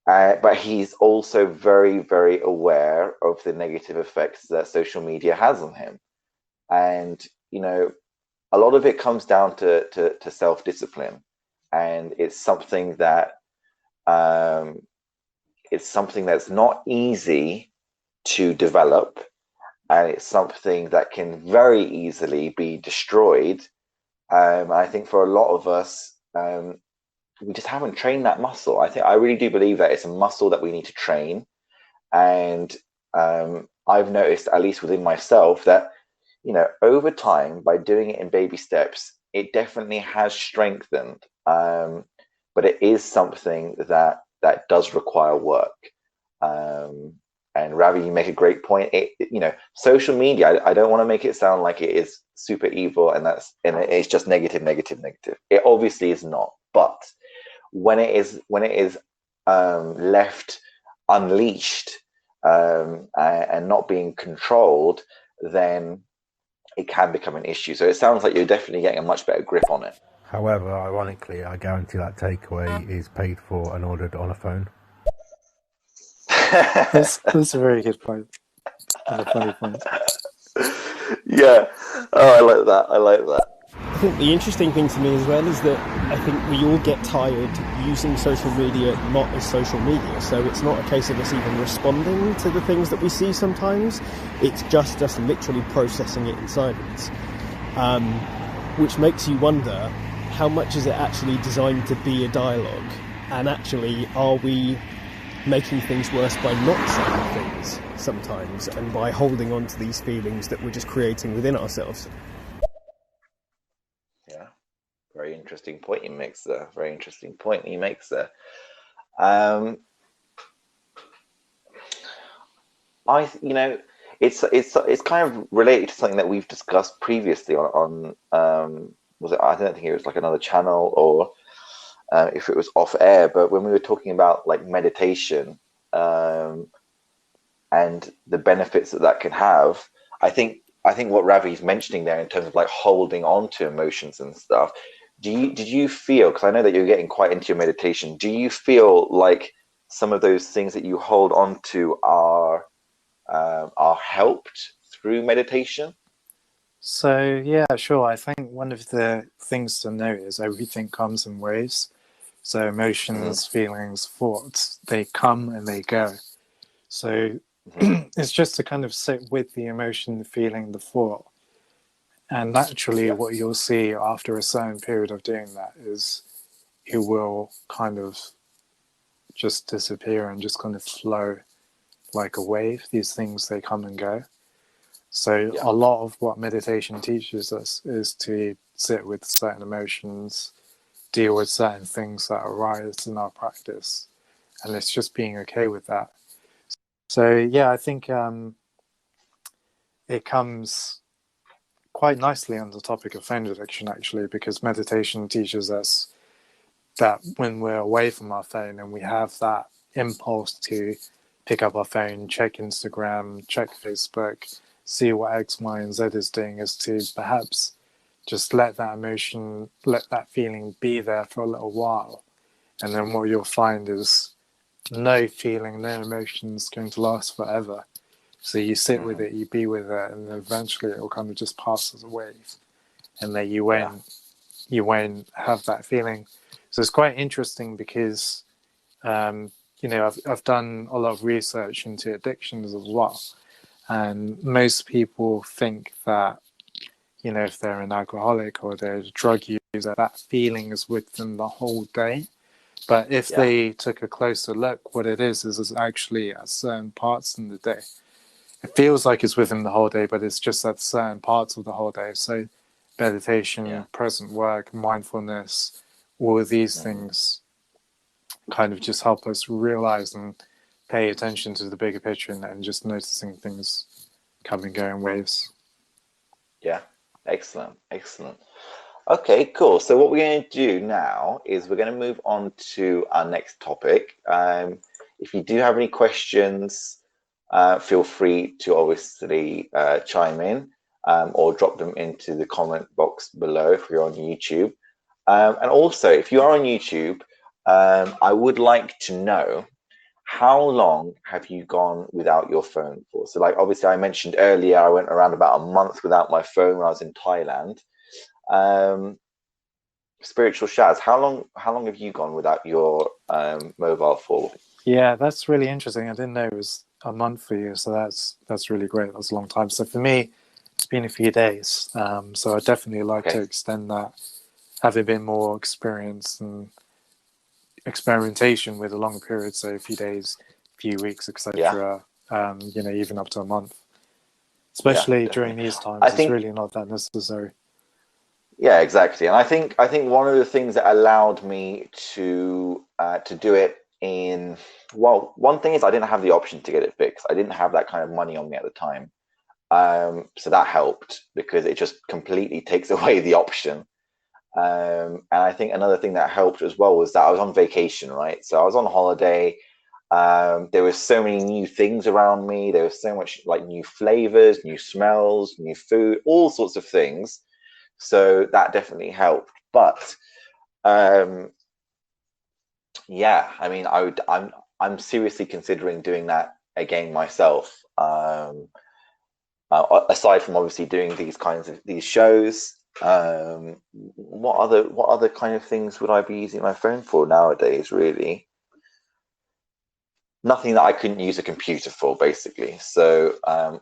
But he's also very, very aware of the negative effects that social media has on him. And, a lot of it comes down to self-discipline. And it's something that that's not easy to develop. And it's something that can very easily be destroyed. I think for a lot of us, we just haven't trained that muscle. I really do believe that it's a muscle that we need to train. And I've noticed, at least within myself, that, over time, by doing it in baby steps, it definitely has strengthened. But it is something that does require work. And Ravi, you make a great point. Social media, I don't want to make it sound like it is super evil and it's just negative. It obviously is not. But when it is left unleashed and not being controlled, then it can become an issue. So it sounds like you're definitely getting a much better grip on it. However, ironically, I guarantee that takeaway is paid for and ordered on a phone. That's a very good point. And a funny point. Yeah. Oh, I like that. I think the interesting thing to me as well is that I think we all get tired using social media not as social media. So it's not a case of us even responding to the things that we see sometimes. It's just us literally processing it in silence. Which makes you wonder, how much is it actually designed to be a dialogue? And actually, are we making things worse by not saying things sometimes and by holding on to these feelings that we're just creating within ourselves? Yeah, very interesting point he makes there. It's kind of related to something that we've discussed previously on was it? I don't think it was like another channel or if it was off air, but when we were talking about like meditation and the benefits that can have, I think what Ravi's mentioning there in terms of like holding on to emotions and stuff. Did you feel, because I know that you're getting quite into your meditation, do you feel like some of those things that you hold on to are helped through meditation? So yeah, sure. I think one of the things to note is everything comes in waves. So emotions, feelings, thoughts, they come and they go. So it's just to kind of sit with the emotion, the feeling, the thought. And naturally what you'll see after a certain period of doing that is it will kind of just disappear and just kind of flow like a wave. These things, they come and go. So a lot of what meditation teaches us is to sit with certain emotions, deal with certain things that arise in our practice, and it's just being okay with that. So yeah, I think it comes quite nicely on the topic of phone addiction, actually, because meditation teaches us that when we're away from our phone and we have that impulse to pick up our phone, check Instagram, check Facebook, see what X, Y, and Z is doing, is to perhaps just let that emotion, let that feeling be there for a little while. And then what you'll find is no feeling, no emotion is going to last forever. So you sit with it, you be with it, and eventually it will kind of just pass as a wave. And then you won't have that feeling. So it's quite interesting because, I've done a lot of research into addictions as well. And most people think that, if they're an alcoholic or they're a drug user, that feeling is with them the whole day. But if they took a closer look, what it is actually at certain parts in the day. It feels like it's with them the whole day, but it's just at certain parts of the whole day. So meditation, present work, mindfulness, all of these things kind of just help us realize and pay attention to the bigger picture and just noticing things come and go in waves. Yeah, Excellent, excellent. Okay, cool. So what we're going to do now is we're going to move on to our next topic. If you do have any questions, feel free to obviously chime in or drop them into the comment box below if you're on YouTube. And also, if you are on YouTube, I would like to know, how long have you gone without your phone for? So like, obviously I mentioned earlier, I went around about a month without my phone when I was in Thailand. Spiritualshaz, how long have you gone without your mobile for? Yeah, that's really interesting. I didn't know it was a month for you, so that's really great. That's a long time. So for me, it's been a few days. So I definitely like to extend that, having been more experience and experimentation with a longer period, so a few days, few weeks, etc. You know, even up to a month. Especially during these times, it's really not that necessary. Yeah, exactly. And I think one of the things that allowed me to do it in, well, one thing is I didn't have the option to get it fixed. I didn't have that kind of money on me at the time. So that helped because it just completely takes away the option. And I think another thing that helped as well was that I was on vacation, right? So I was on holiday. There were so many new things around me. There was so much like new flavors, new smells, new food, all sorts of things. So that definitely helped. But yeah, I mean, I'm seriously considering doing that again myself. Aside from obviously doing these shows, what other kind of things would I be using my phone for nowadays? Really, nothing that I couldn't use a computer for, basically. So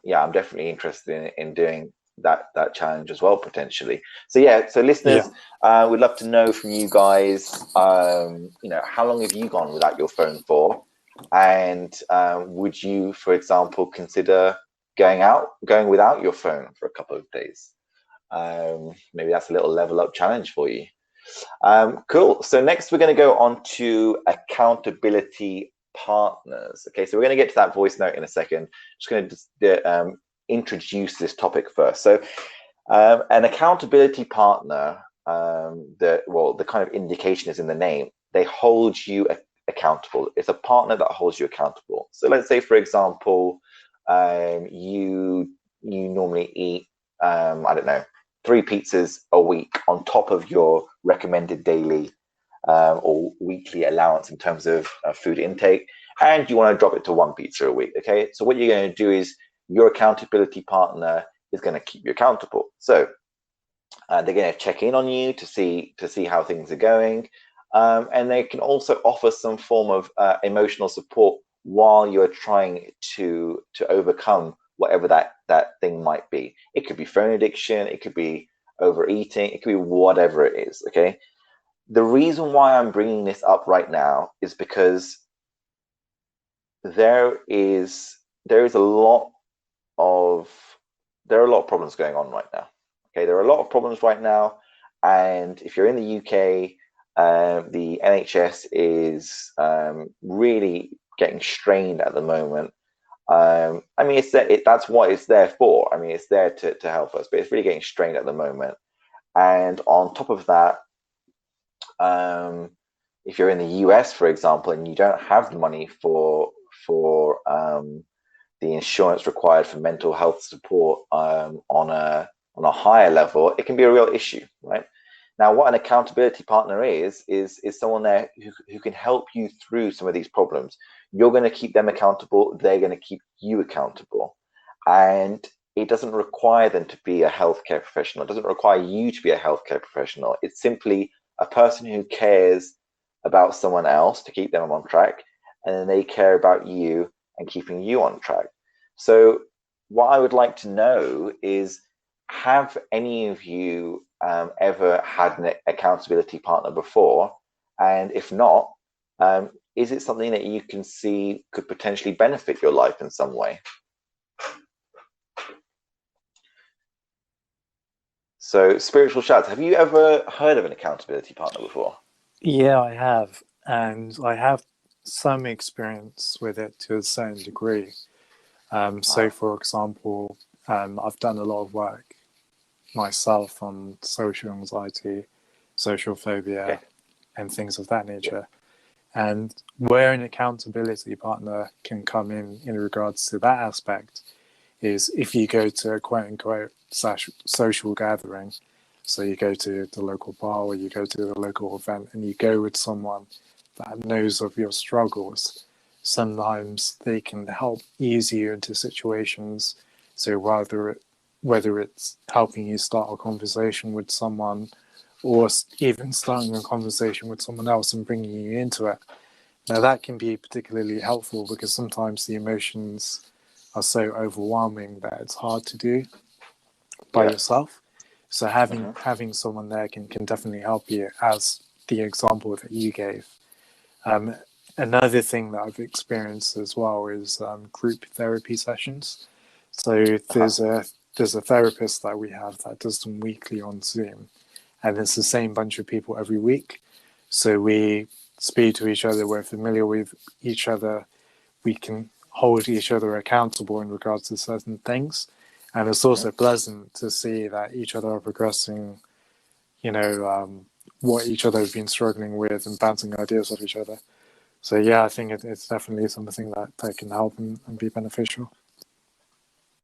yeah, I'm definitely interested in doing that challenge as well, potentially. So yeah, so listeners, we'd love to know from you guys, you know, how long have you gone without your phone for, and would you, for example, consider going without your phone for a couple of days? Maybe that's a little level up challenge for you. Cool. So next we're going to go on to accountability partners. Okay, so we're going to get to that voice note in a second. Just going to introduce this topic first. So an accountability partner, the kind of indication is in the name. They hold you accountable. It's a partner that holds you accountable. So let's say, for example, you normally eat, I don't know, 3 pizzas a week on top of your recommended daily or weekly allowance in terms of food intake, and you want to drop it to 1 pizza a week. Okay, so what you're going to do is your accountability partner is going to keep you accountable. So they're going to check in on you to see how things are going, and they can also offer some form of emotional support while you're trying to overcome whatever that thing might be. It could be phone addiction, it could be overeating, it could be whatever it is. Okay, the reason why I'm bringing this up right now is because there are a lot of problems going on right now. Okay, there are a lot of problems right now, and if you're in the UK, the NHS is really getting strained at the moment. I mean, that's what it's there for. I mean, it's there to help us, but it's really getting strained at the moment. And on top of that, if you're in the US, for example, and you don't have the money for the insurance required for mental health support on a higher level, it can be a real issue, right? Now, what an accountability partner is someone there who can help you through some of these problems. You're going to keep them accountable. They're going to keep you accountable. And it doesn't require them to be a healthcare professional. It doesn't require you to be a healthcare professional. It's simply a person who cares about someone else to keep them on track, and then they care about you and keeping you on track. So what I would like to know is, have any of you ever had an accountability partner before? And if not, is it something that you can see could potentially benefit your life in some way? So, Spiritualshaz, have you ever heard of an accountability partner before? Yeah, I have. And I have some experience with it to a certain degree. So, for example, I've done a lot of work myself on social anxiety, social phobia, and things of that nature. And where an accountability partner can come in regards to that aspect is if you go to a quote-unquote social gathering, so you go to the local bar or you go to the local event and you go with someone that knows of your struggles, sometimes they can help ease you into situations. So whether it's helping you start a conversation with someone or even starting a conversation with someone else and bringing you into it. Now that can be particularly helpful because sometimes the emotions are so overwhelming that it's hard to do by yourself. So having someone there can definitely help you, as the example that you gave. Another thing that I've experienced as well is group therapy sessions. So there's a therapist that we have that does them weekly on Zoom, and it's the same bunch of people every week. So we speak to each other, we're familiar with each other, we can hold each other accountable in regards to certain things. And it's also pleasant to see that each other are progressing, what each other have been struggling with and bouncing ideas off each other. So yeah, I think it's definitely something that can help and be beneficial.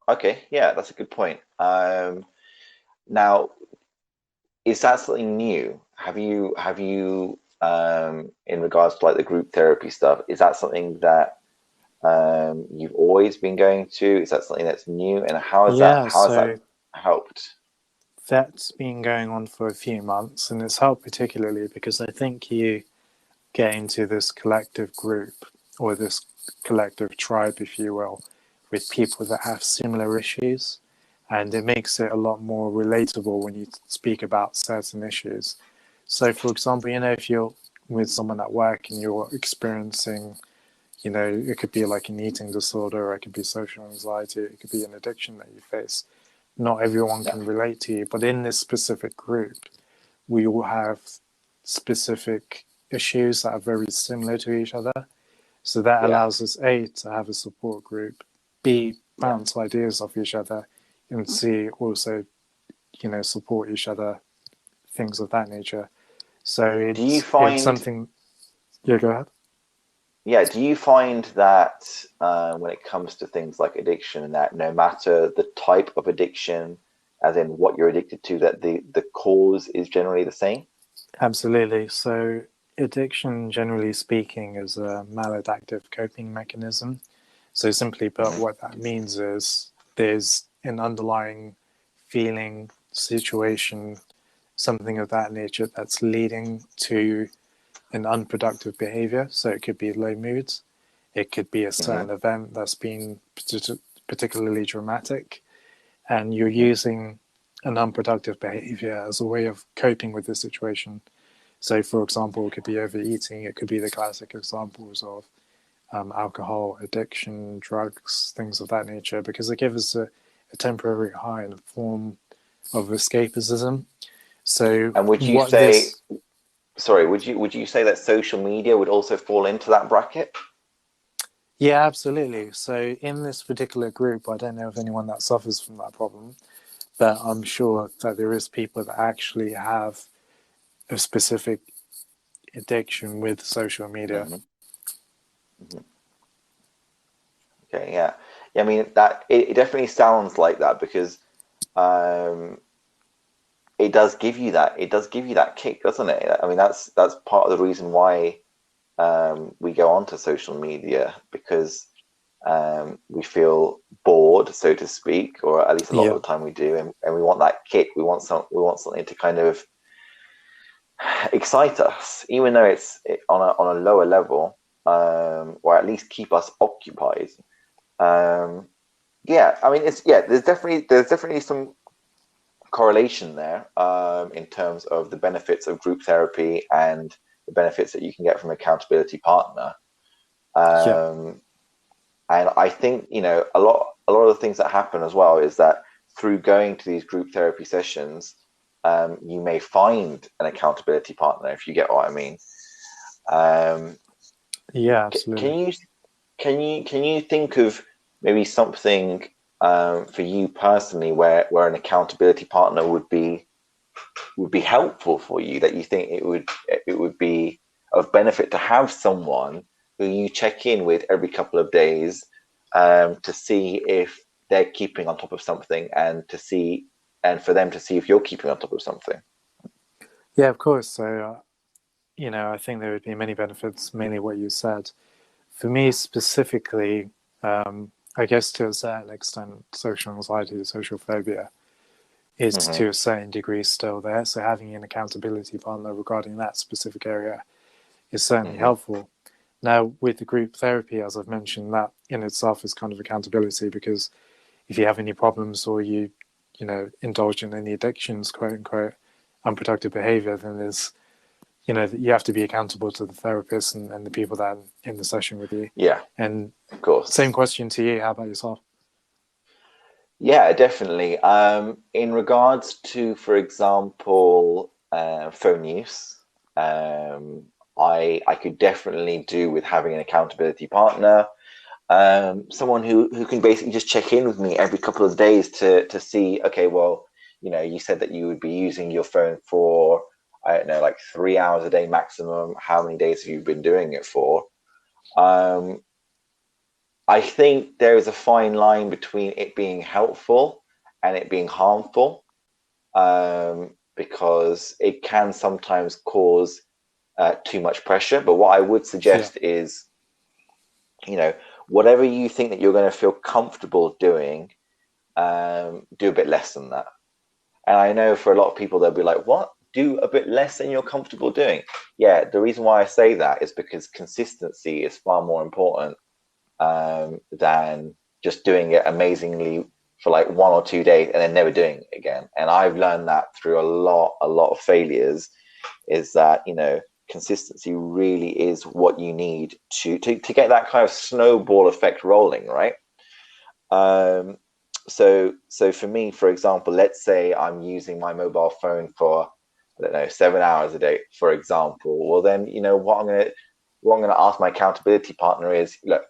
Okay, yeah, that's a good point. Now, is that something new? Have you in regards to like the group therapy stuff, is that something that you've always been going to? Is that something that's new? And how has that helped? That's been going on for a few months, and it's helped particularly because I think you get into this collective group or this collective tribe, if you will, with people that have similar issues, and it makes it a lot more relatable when you speak about certain issues. So, for example, if you're with someone at work and you're experiencing, it could be like an eating disorder, or it could be social anxiety, it could be an addiction that you face. Not everyone can relate to you, but in this specific group, we all have specific issues that are very similar to each other. So that allows us, A, to have a support group, B, bounce ideas off each other, and C, also, support each other, things of that nature. So do you find, it's something... Yeah, go ahead. Yeah, do you find that when it comes to things like addiction, that no matter the type of addiction, as in what you're addicted to, that the cause is generally the same? Absolutely. So addiction, generally speaking, is a maladaptive coping mechanism. So simply put, what that means is there's an underlying feeling, situation, something of that nature that's leading to an unproductive behavior. So it could be low moods. It could be a certain event that's been particularly dramatic, and you're using an unproductive behavior as a way of coping with the situation. So, for example, it could be overeating. It could be the classic examples of alcohol addiction, drugs, things of that nature, because it gives us a temporary high in a form of escapism. So, and would you say, would you say that social media would also fall into that bracket? Yeah, absolutely. So in this particular group, I don't know of anyone that suffers from that problem, but I'm sure that there is people that actually have a specific addiction with social media. Okay, yeah. I mean, that it definitely sounds like that, because it does give you that kick, doesn't it? I mean, that's part of the reason why we go onto social media, because we feel bored, so to speak, or at least a lot of the time we do, and we want that kick. We want something to kind of excite us, even though it's on a lower level, or at least keep us occupied. I mean, there's definitely some correlation there in terms of the benefits of group therapy and the benefits that you can get from an accountability partner. And I think, a lot of the things that happen as well is that through going to these group therapy sessions, you may find an accountability partner, if you get what I mean. Yeah, absolutely. Can you think of maybe something for you personally where an accountability partner would be helpful for you, that you think it would be of benefit to have someone who you check in with every couple of days, to see if they're keeping on top of something, and for them to see if you're keeping on top of something? Yeah, of course. So, I think there would be many benefits, mainly what you said. For me specifically, I guess to a certain extent, social anxiety, social phobia is to a certain degree still there. So having an accountability partner regarding that specific area is certainly helpful. Now, with the group therapy, as I've mentioned, that in itself is kind of accountability, because if you have any problems or you indulge in any addictions, quote unquote, unproductive behavior, then there's, you have to be accountable to the therapist and the people that are in the session with you. Yeah, and of course. Same question to you. How about yourself? Yeah, definitely. In regards to, for example, phone use, I could definitely do with having an accountability partner, someone who can basically just check in with me every couple of days to see, okay, well, you said that you would be using your phone for, I don't know, like 3 hours a day maximum. How many days have you been doing it for? I think there is a fine line between it being helpful and it being harmful, because it can sometimes cause too much pressure. But what I would suggest is, whatever you think that you're going to feel comfortable doing, do a bit less than that. And I know for a lot of people, they'll be like, what? Do a bit less than you're comfortable doing? Yeah, the reason why I say that is because consistency is far more important than just doing it amazingly for like 1 or 2 days and then never doing it again. And I've learned that through a lot of failures, is that, consistency really is what you need to get that kind of snowball effect rolling, right? So for me, for example, let's say I'm using my mobile phone for, I don't know, 7 hours a day, for example. Well, then, what I'm going to ask my accountability partner is, look,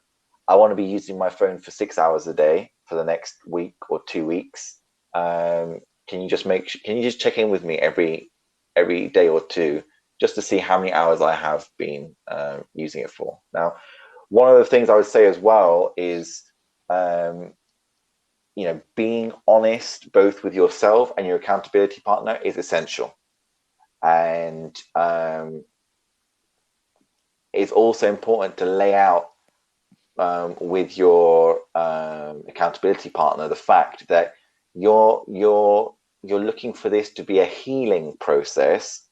I want to be using my phone for 6 hours a day for the next week or 2 weeks. Can you just check in with me every day or two, just to see how many hours I have been using it for? Now, one of the things I would say as well is, being honest both with yourself and your accountability partner is essential. And it's also important to lay out with your accountability partner the fact that you're looking for this to be a healing process,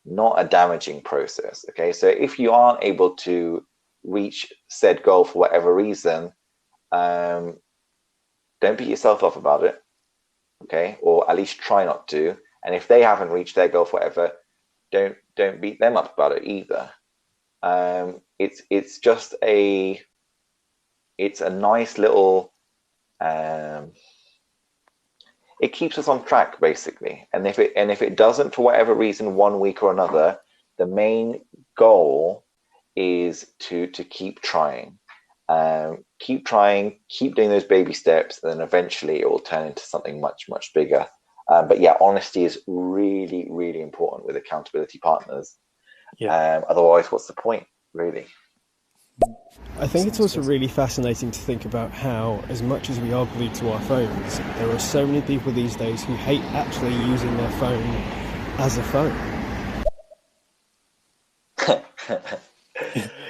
not a damaging process. Okay, so if you aren't able to reach said goal for whatever reason, don't beat yourself up about it, okay? Or at least try not to. And if they haven't reached their goal for whatever, don't beat them up about it either. It's just a nice little, it keeps us on track basically. And if it doesn't for whatever reason, 1 week or another, the main goal is to keep trying. Keep trying, keep doing those baby steps, and then eventually it will turn into something much, much bigger. But yeah, honesty is really, really important with accountability partners. Yeah. Otherwise, what's the point, really? I think it's also really fascinating to think about how, as much as we are glued to our phones, there are so many people these days who hate actually using their phone as a phone.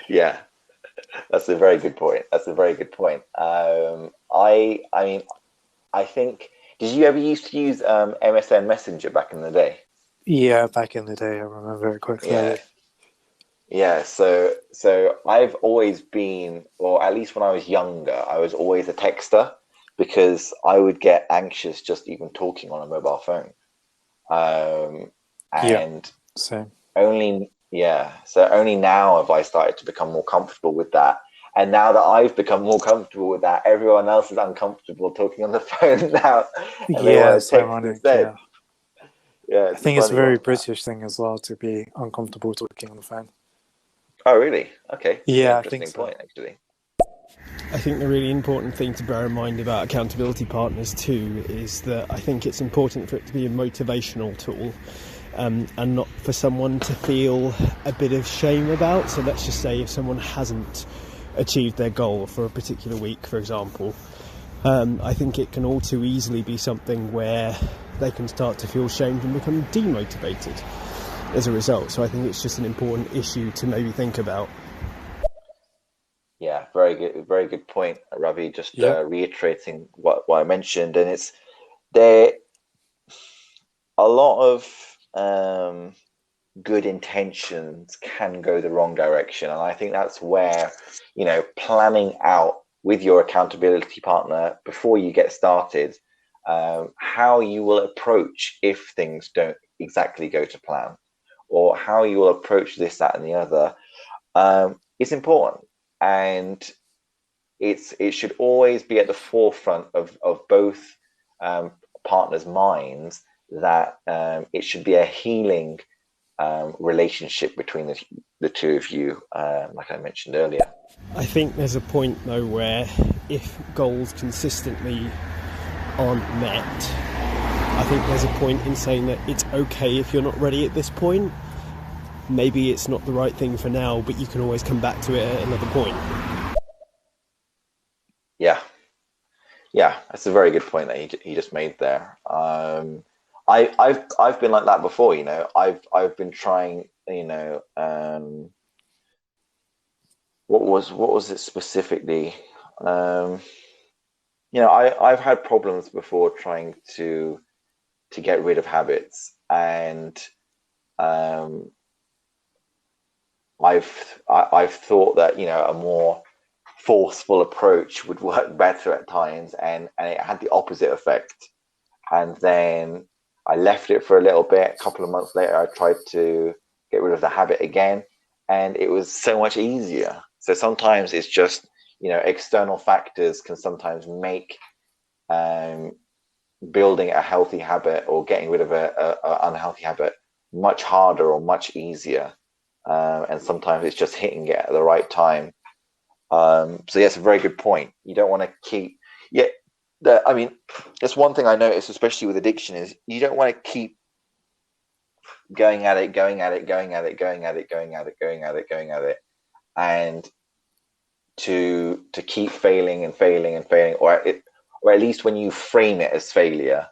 Yeah. That's a very good point. I think, did you ever used to use MSN Messenger back in the day? Yeah, back in the day, I remember it quite clearly. Yeah, so I've always been, or at least when I was younger, I was always a texter, because I would get anxious just even talking on a mobile phone. Same. Only now have I started to become more comfortable with that. And now that I've become more comfortable with that, everyone else is uncomfortable talking on the phone now. Yeah, it's ironic. Yeah, I think it's a very British thing as well to be uncomfortable talking on the phone. Oh, really? Okay. Yeah, Interesting point, actually. I think the really important thing to bear in mind about accountability partners too is that I think it's important for it to be a motivational tool, and not for someone to feel a bit of shame about. So let's just say if someone hasn't achieved their goal for a particular week, for example, I think it can all too easily be something where they can start to feel shamed and become demotivated as a result. So I think it's just an important issue to maybe think about. Yeah, very good point, Ravi. Just reiterating what I mentioned, and it's there. A lot of good intentions can go the wrong direction, and I think that's where, planning out with your accountability partner before you get started, how you will approach if things don't exactly go to plan, or how you will approach this, that, and the other, is important. And it should always be at the forefront of both partners' minds that it should be a healing relationship between the two of you, like I mentioned earlier. I think there's a point though where if goals consistently aren't met, I think there's a point in saying that it's okay if you're not ready at this point. Maybe it's not the right thing for now, but you can always come back to it at another point. Yeah, that's a very good point that he just made there. I've been like that before. I've been trying. What was it specifically? I've had problems before trying to get rid of habits, and I've thought that a more forceful approach would work better at times, and it had the opposite effect. And then I left it for a little bit. A couple of months later, I tried to get rid of the habit again, and it was so much easier. So sometimes it's just external factors can sometimes make building a healthy habit or getting rid of a unhealthy habit much harder or much easier, and sometimes it's just hitting it at the right time. So it's a very good point. You don't want to keep. That's one thing I noticed, especially with addiction, is you don't want to keep going at it, and to keep failing, or at least when you frame it as failure,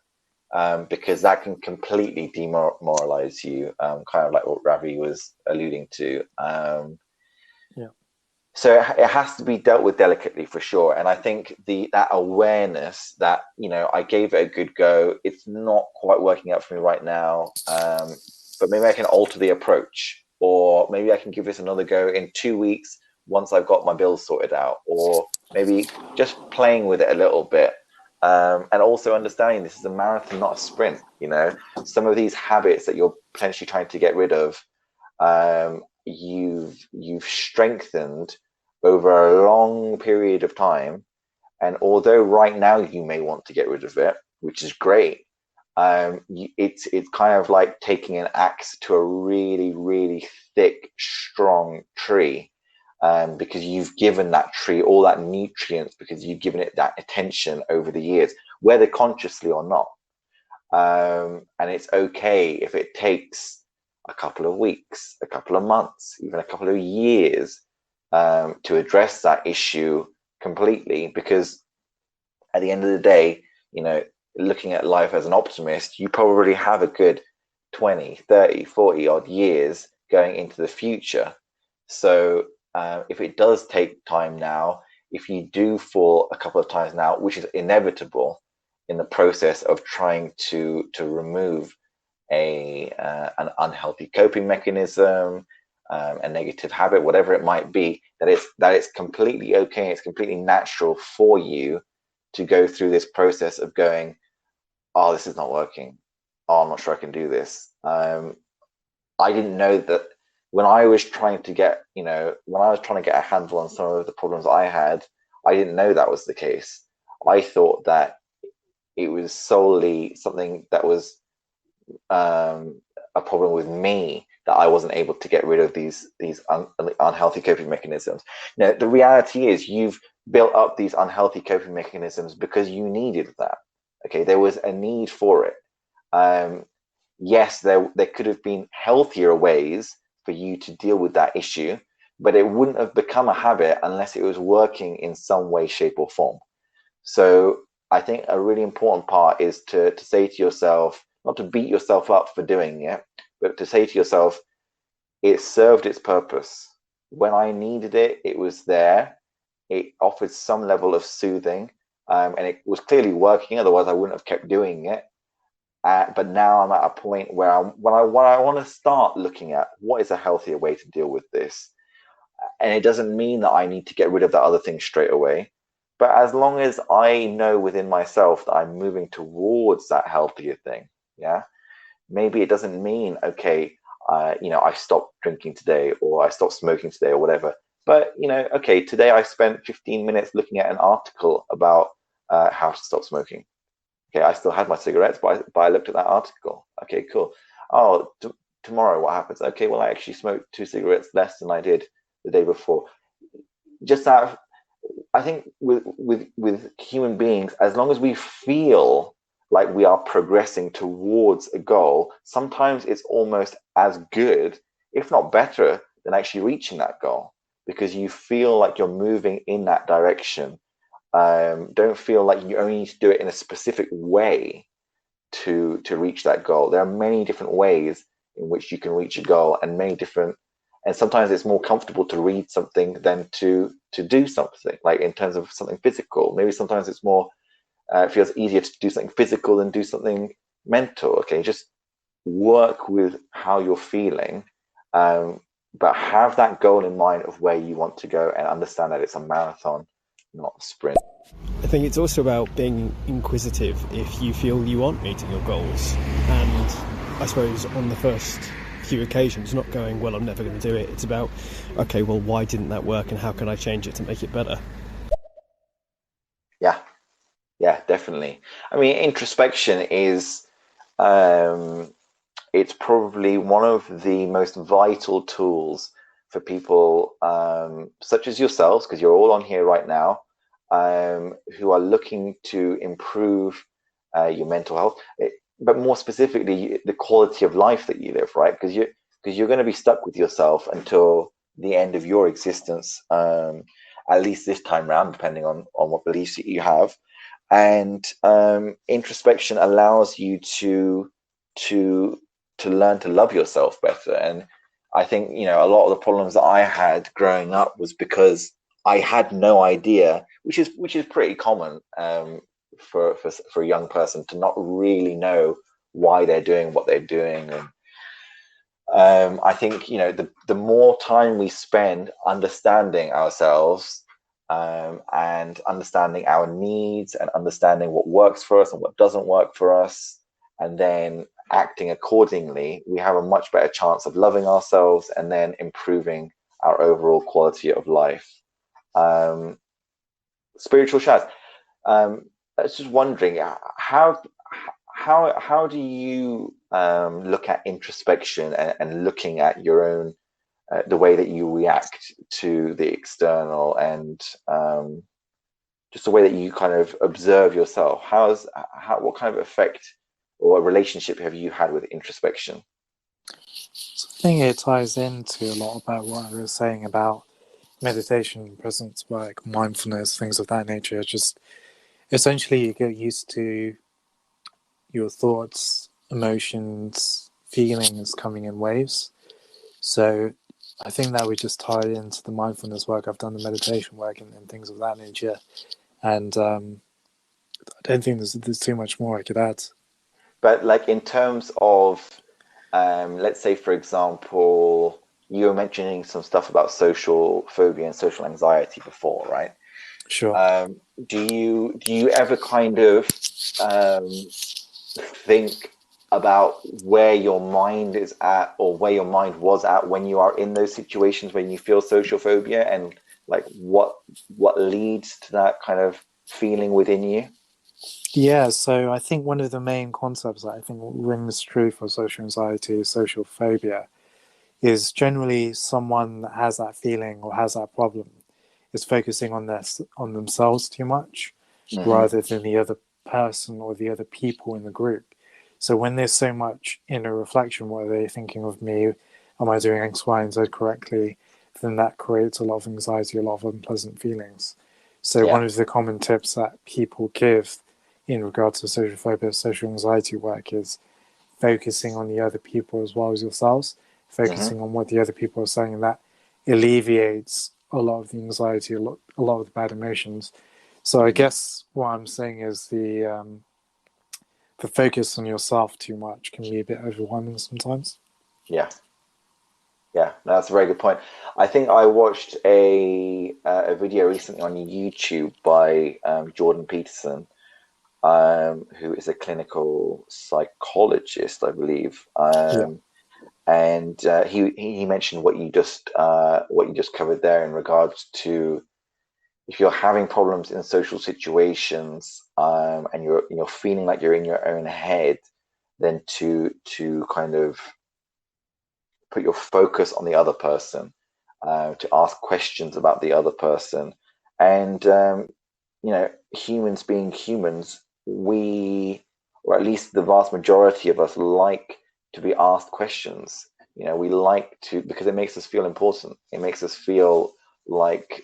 because that can completely demoralize you, kind of like what Ravi was alluding to. So it has to be dealt with delicately, for sure. And I think that awareness that, I gave it a good go, it's not quite working out for me right now, but maybe I can alter the approach, or maybe I can give this another go in 2 weeks once I've got my bills sorted out, or maybe just playing with it a little bit, and also understanding this is a marathon, not a sprint. Some of these habits that you're potentially trying to get rid of, you've strengthened over a long period of time, and although right now you may want to get rid of it, which is great, it's kind of like taking an axe to a really, really thick, strong tree, because you've given that tree all that nutrients, because you've given it that attention over the years, whether consciously or not. And it's okay if it takes a couple of weeks, a couple of months, even a couple of years to address that issue completely, because at the end of the day, looking at life as an optimist, you probably have a good 20, 30, 40 odd years going into the future. So if it does take time now, if you do fall a couple of times now, which is inevitable in the process of trying to remove an unhealthy coping mechanism, a negative habit, whatever it might be, that it's completely okay, it's completely natural for you to go through this process of going, oh, this is not working, oh, I'm not sure I can do this. I didn't know that when I was trying to get a handle on some of the problems I had, I didn't know that was the case. I thought that it was solely something that was a problem with me, that I wasn't able to get rid of these unhealthy coping mechanisms. The reality is you've built up these unhealthy coping mechanisms because you needed that. Okay, there was a need for it. Yes, there could have been healthier ways for you to deal with that issue, but it wouldn't have become a habit unless it was working in some way, shape, or form. So I think a really important part is to say to yourself, not to beat yourself up for doing it, but to say to yourself, it served its purpose. When I needed it, it was there. It offered some level of soothing, and it was clearly working. Otherwise, I wouldn't have kept doing it. But now I'm at a point where I want to start looking at what is a healthier way to deal with this. And it doesn't mean that I need to get rid of that other thing straight away. But as long as I know within myself that I'm moving towards that healthier thing, yeah, maybe it doesn't mean, okay, I stopped drinking today, or I stopped smoking today, or whatever. But, okay, today I spent 15 minutes looking at an article about how to stop smoking. Okay, I still had my cigarettes, but I looked at that article. Okay, cool. Oh, tomorrow what happens? Okay, well, I actually smoked 2 cigarettes less than I did the day before. Just that, I think with human beings, as long as we feel like we are progressing towards a goal, sometimes it's almost as good, if not better, than actually reaching that goal, because you feel like you're moving in that direction. Don't feel like you only need to do it in a specific way to reach that goal. There are many different ways in which you can reach a goal, and sometimes it's more comfortable to read something than to do something, like in terms of something physical. Maybe sometimes it's more, it feels easier to do something physical than do something mental. Okay, just work with how you're feeling, but have that goal in mind of where you want to go, and understand that it's a marathon, not a sprint. I think it's also about being inquisitive if you feel you aren't meeting your goals. And I suppose on the first few occasions, not going, well, I'm never going to do it. It's about, okay, well, why didn't that work, and how can I change it to make it better? Yeah, definitely. I mean, introspection is, it's probably one of the most vital tools for people such as yourselves, because you're all on here right now, who are looking to improve your mental health, but more specifically, the quality of life that you live, right? Because you're going to be stuck with yourself until the end of your existence, at least this time round, depending on what beliefs that you have. And introspection allows you to learn to love yourself better. And I think, a lot of the problems that I had growing up was because I had no idea, which is pretty common for a young person, to not really know why they're doing what they're doing. And I think, the more time we spend understanding ourselves, and understanding our needs, and understanding what works for us and what doesn't work for us, and then acting accordingly, we have a much better chance of loving ourselves and then improving our overall quality of life. Spiritualshaz, I was just wondering, how do you look at introspection and looking at your own, the way that you react to the external, and just the way that you kind of observe yourself? What kind of effect or relationship have you had with introspection? So I think it ties into a lot about what I was saying about meditation, presence work, mindfulness, things of that nature. Just essentially you get used to your thoughts, emotions, feelings coming in waves. So I think that would just tie into the mindfulness work I've done, the meditation work, and things of that nature. And I don't think there's too much more I could add. But like in terms of, let's say, for example, you were mentioning some stuff about social phobia and social anxiety before, right? Sure. Do you ever kind of think about where your mind is at, or where your mind was at when you are in those situations when you feel social phobia, and like what leads to that kind of feeling within you? Yeah, so I think one of the main concepts that I think rings true for social anxiety, social phobia, is generally someone that has that feeling or has that problem is focusing on themselves too much, rather than the other person or the other people in the group. So when there's so much inner reflection, what are they thinking of me? Am I doing X, Y, and Z correctly? Then that creates a lot of anxiety, a lot of unpleasant feelings. So one of the common tips that people give in regards to social phobia, social anxiety work is focusing on the other people as well as yourselves, focusing on what the other people are saying, and that alleviates a lot of the anxiety, a lot of the bad emotions. So I guess what I'm saying is the focus on yourself too much can be a bit overwhelming sometimes. Yeah, that's a very good point. I think I watched a video recently on YouTube by Jordan Peterson, who is a clinical psychologist, I believe. And he mentioned what you just covered there in regards to if you're having problems in social situations, and you're feeling like you're in your own head, then to kind of put your focus on the other person, to ask questions about the other person, and humans being humans, we, or at least the vast majority of us, like to be asked questions. We like to, because it makes us feel important. It makes us feel like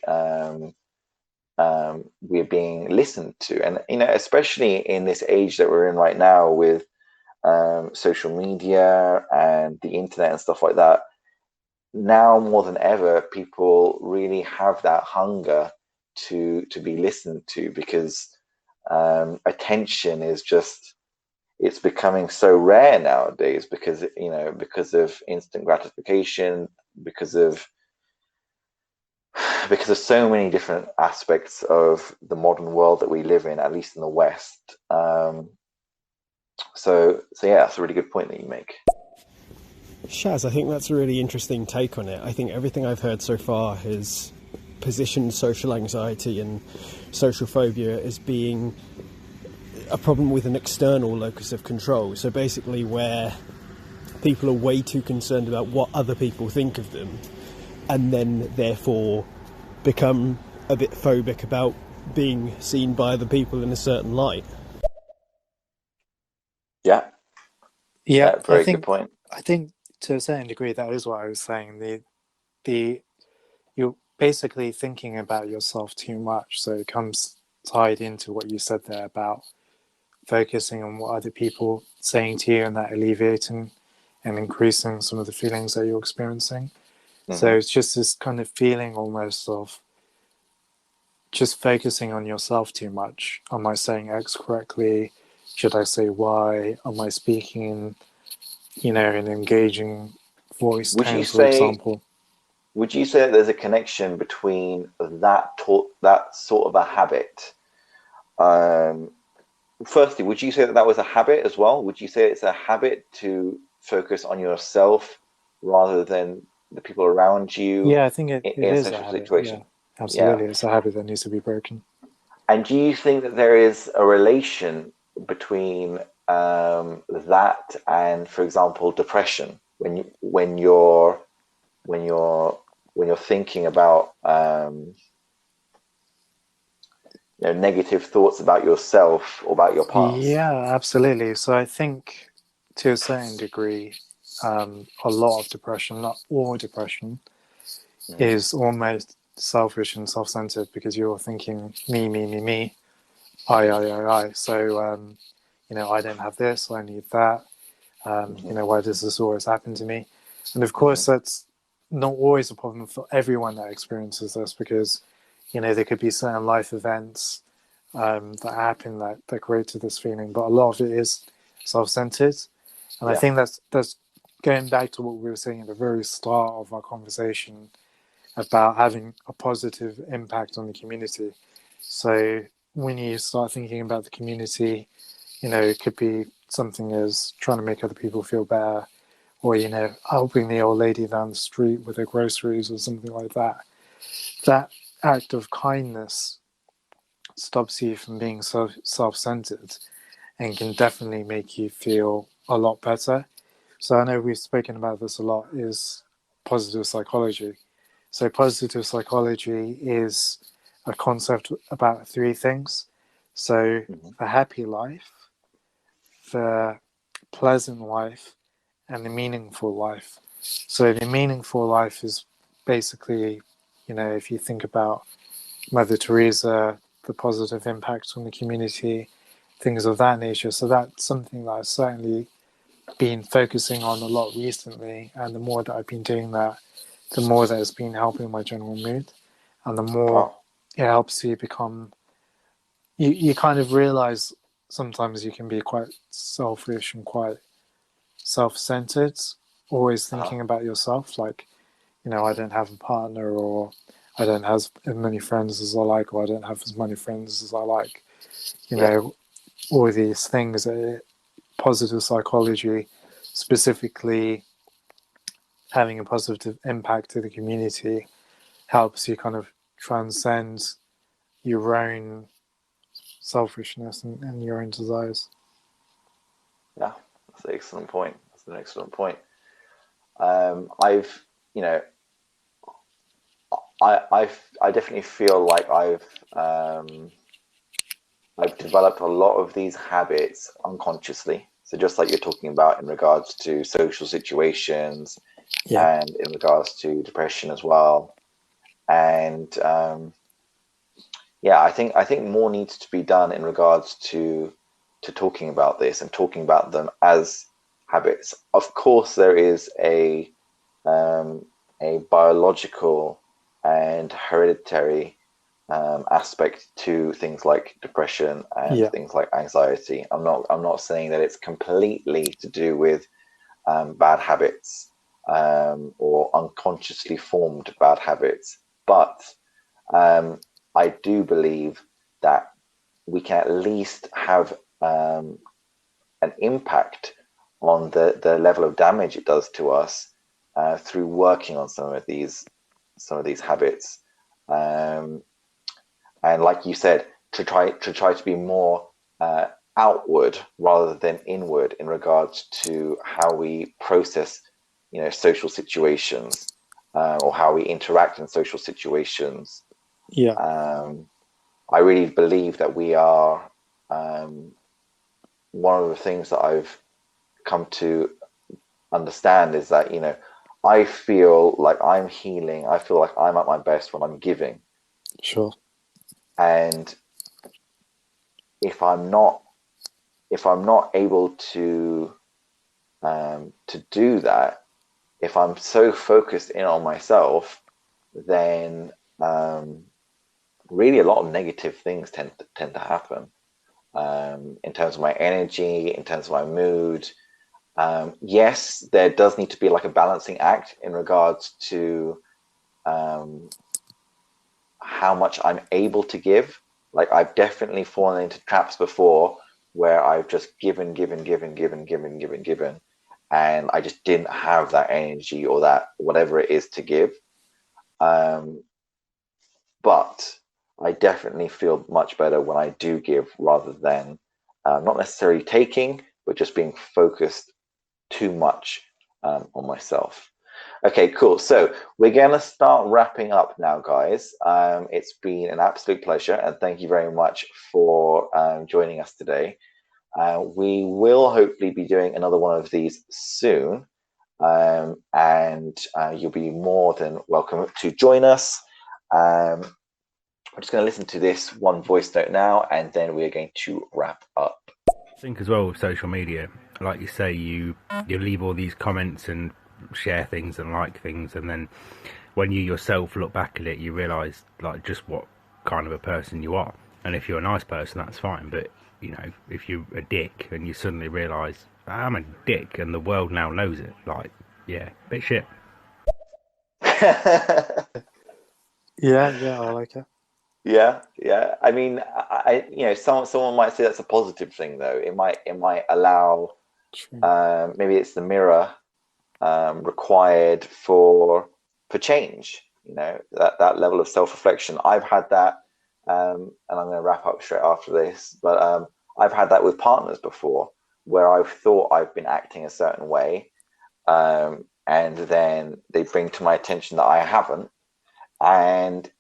we're being listened to, and especially in this age that we're in right now with social media and the internet and stuff like that. Now more than ever, people really have that hunger to be listened to, because attention is just, it's becoming so rare nowadays, because of instant gratification, because of so many different aspects of the modern world that we live in, at least in the West. So yeah, that's a really good point that you make. Shaz, I think that's a really interesting take on it. I think everything I've heard so far has positioned social anxiety and social phobia as being a problem with an external locus of control. So basically where people are way too concerned about what other people think of them, and then therefore become a bit phobic about being seen by other people in a certain light. Yeah, very good point. I think to a certain degree that is what I was saying. You're basically thinking about yourself too much, so it comes tied into what you said there about focusing on what other people are saying to you, and that alleviating and increasing some of the feelings that you're experiencing. So it's just this kind of feeling almost of just focusing on yourself too much. Am I saying X correctly? Should I say Y? Am I speaking in an engaging voice tone, for example? Would you say that there's a connection between that sort of a habit? Firstly, would you say that was a habit as well? Would you say it's a habit to focus on yourself rather than the people around you? Yeah, I think it is a habit. Situation? Yeah, absolutely. Yeah. It's a habit that needs to be broken. And do you think that there is a relation between that and, for example, depression? When you're thinking about negative thoughts about yourself or about your past? Yeah, absolutely. So I think to a certain degree, a lot of depression, not all depression, is almost selfish and self-centered, because you're thinking me, I. So I don't have this, I need that. Why does this always happen to me? And of course, that's not always a problem for everyone that experiences this, because there could be certain life events that happen that created this feeling, but a lot of it is self-centered. And I think that's going back to what we were saying at the very start of our conversation about having a positive impact on the community. So when you start thinking about the community, it could be something as trying to make other people feel better, or helping the old lady down the street with her groceries or something like that. That act of kindness stops you from being so self-centered and can definitely make you feel a lot better. So I know we've spoken about this a lot, is positive psychology. So positive psychology is a concept about three things. So the happy life, the pleasant life, and the meaningful life. So the meaningful life is basically, if you think about Mother Teresa, the positive impact on the community, things of that nature. So that's something that I've certainly been focusing on a lot recently. And the more that I've been doing that, the more that it's been helping my general mood. And the more it helps you become, you kind of realize sometimes you can be quite selfish and quite self-centered, always thinking about yourself. Like, I don't have a partner, or I don't have as many friends as I like, or I don't have as many friends as I like. All these things. Positive psychology, specifically having a positive impact to the community, helps you kind of transcend your own selfishness and your own desires. Yeah, that's an excellent point. That's an excellent point. I've, I definitely feel like I've developed a lot of these habits unconsciously. So just like you're talking about in regards to social situations, and in regards to depression as well. And I think more needs to be done in regards to talking about this and talking about them as habits. Of course, there is a biological and hereditary aspect to things like depression and things like anxiety. I'm not saying that it's completely to do with bad habits or unconsciously formed bad habits, but I do believe that we can at least have an impact on the level of damage it does to us through working on some of these habits. And like you said, to try to be more outward rather than inward in regards to how we process, social situations or how we interact in social situations. I really believe that we are one of the things that I've come to understand is that, I feel like I'm healing. I feel like I'm at my best when I'm giving. Sure. And if I'm not able to do that, if I'm so focused in on myself, then really a lot of negative things tend to happen in terms of my energy, in terms of my mood. Yes, there does need to be like a balancing act in regards to how much I'm able to give. Like I've definitely fallen into traps before where I've just given, and I just didn't have that energy or that whatever it is to give. But I definitely feel much better when I do give rather than not necessarily taking, but just being focused too much on myself. Okay, cool. So we're going to start wrapping up now, guys. It's been an absolute pleasure, and thank you very much for joining us today. We will hopefully be doing another one of these soon, and you'll be more than welcome to join us. I'm just going to listen to this one voice note now, and then we're going to wrap up. I think as well with social media, like you say, you leave all these comments and share things and like things, and then when you yourself look back at it, you realise like just what kind of a person you are. And if you're a nice person, that's fine, but if you're a dick and you suddenly realise I'm a dick and the world now knows it, like, yeah, bit shit. Yeah, I like it. Yeah. I mean, someone might say that's a positive thing, though. It might allow, maybe it's the mirror required for change. That level of self-reflection. I've had that, and I'm going to wrap up straight after this. But I've had that with partners before, where I've thought I've been acting a certain way, and then they bring to my attention that I haven't. And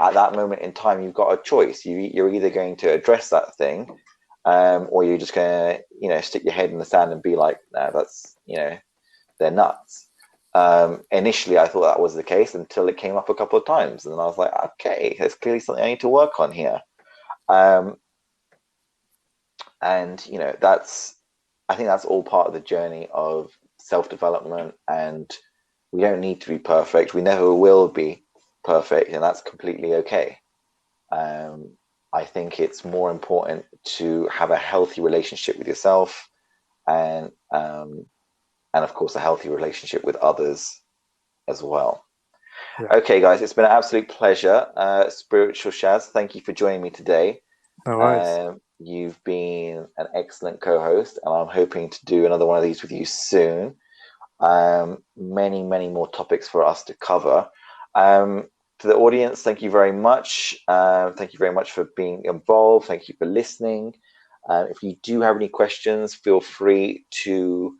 at that moment in time, you've got a choice. You're either going to address that thing, or you're just going to, stick your head in the sand and be like, no, that's, they're nuts. Initially, I thought that was the case until it came up a couple of times. And then I was like, okay, there's clearly something I need to work on here. And, I think that's all part of the journey of self-development, and we don't need to be perfect. We never will be perfect, and that's completely okay. I think it's more important to have a healthy relationship with yourself, and of course a healthy relationship with others as well. Yeah. Okay, guys, it's been an absolute pleasure. Spiritualshaz, thank you for joining me today. No worries. You've been an excellent co-host, and I'm hoping to do another one of these with you soon. Many more topics for us to cover. To the audience, thank you very much. Thank you very much for being involved. Thank you for listening. If you do have any questions, feel free to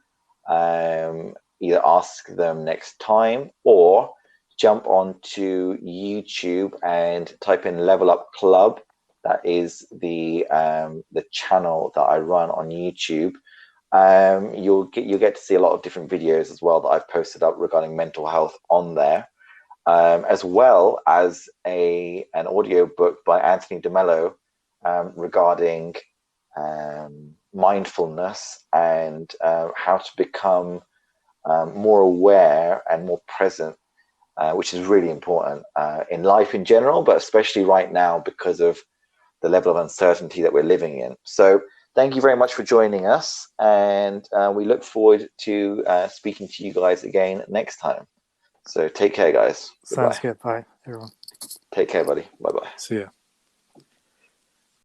either ask them next time or jump onto YouTube and type in LevelUp Club. That is the channel that I run on YouTube. You'll get to see a lot of different videos as well that I've posted up regarding mental health on there, as well as an audio book by Anthony DeMello regarding mindfulness and how to become more aware and more present, which is really important in life in general, but especially right now because of the level of uncertainty that we're living in. So thank you very much for joining us, and we look forward to speaking to you guys again next time. So take care, guys. Sounds good. Bye, everyone. Take care, buddy. Bye-bye. See ya.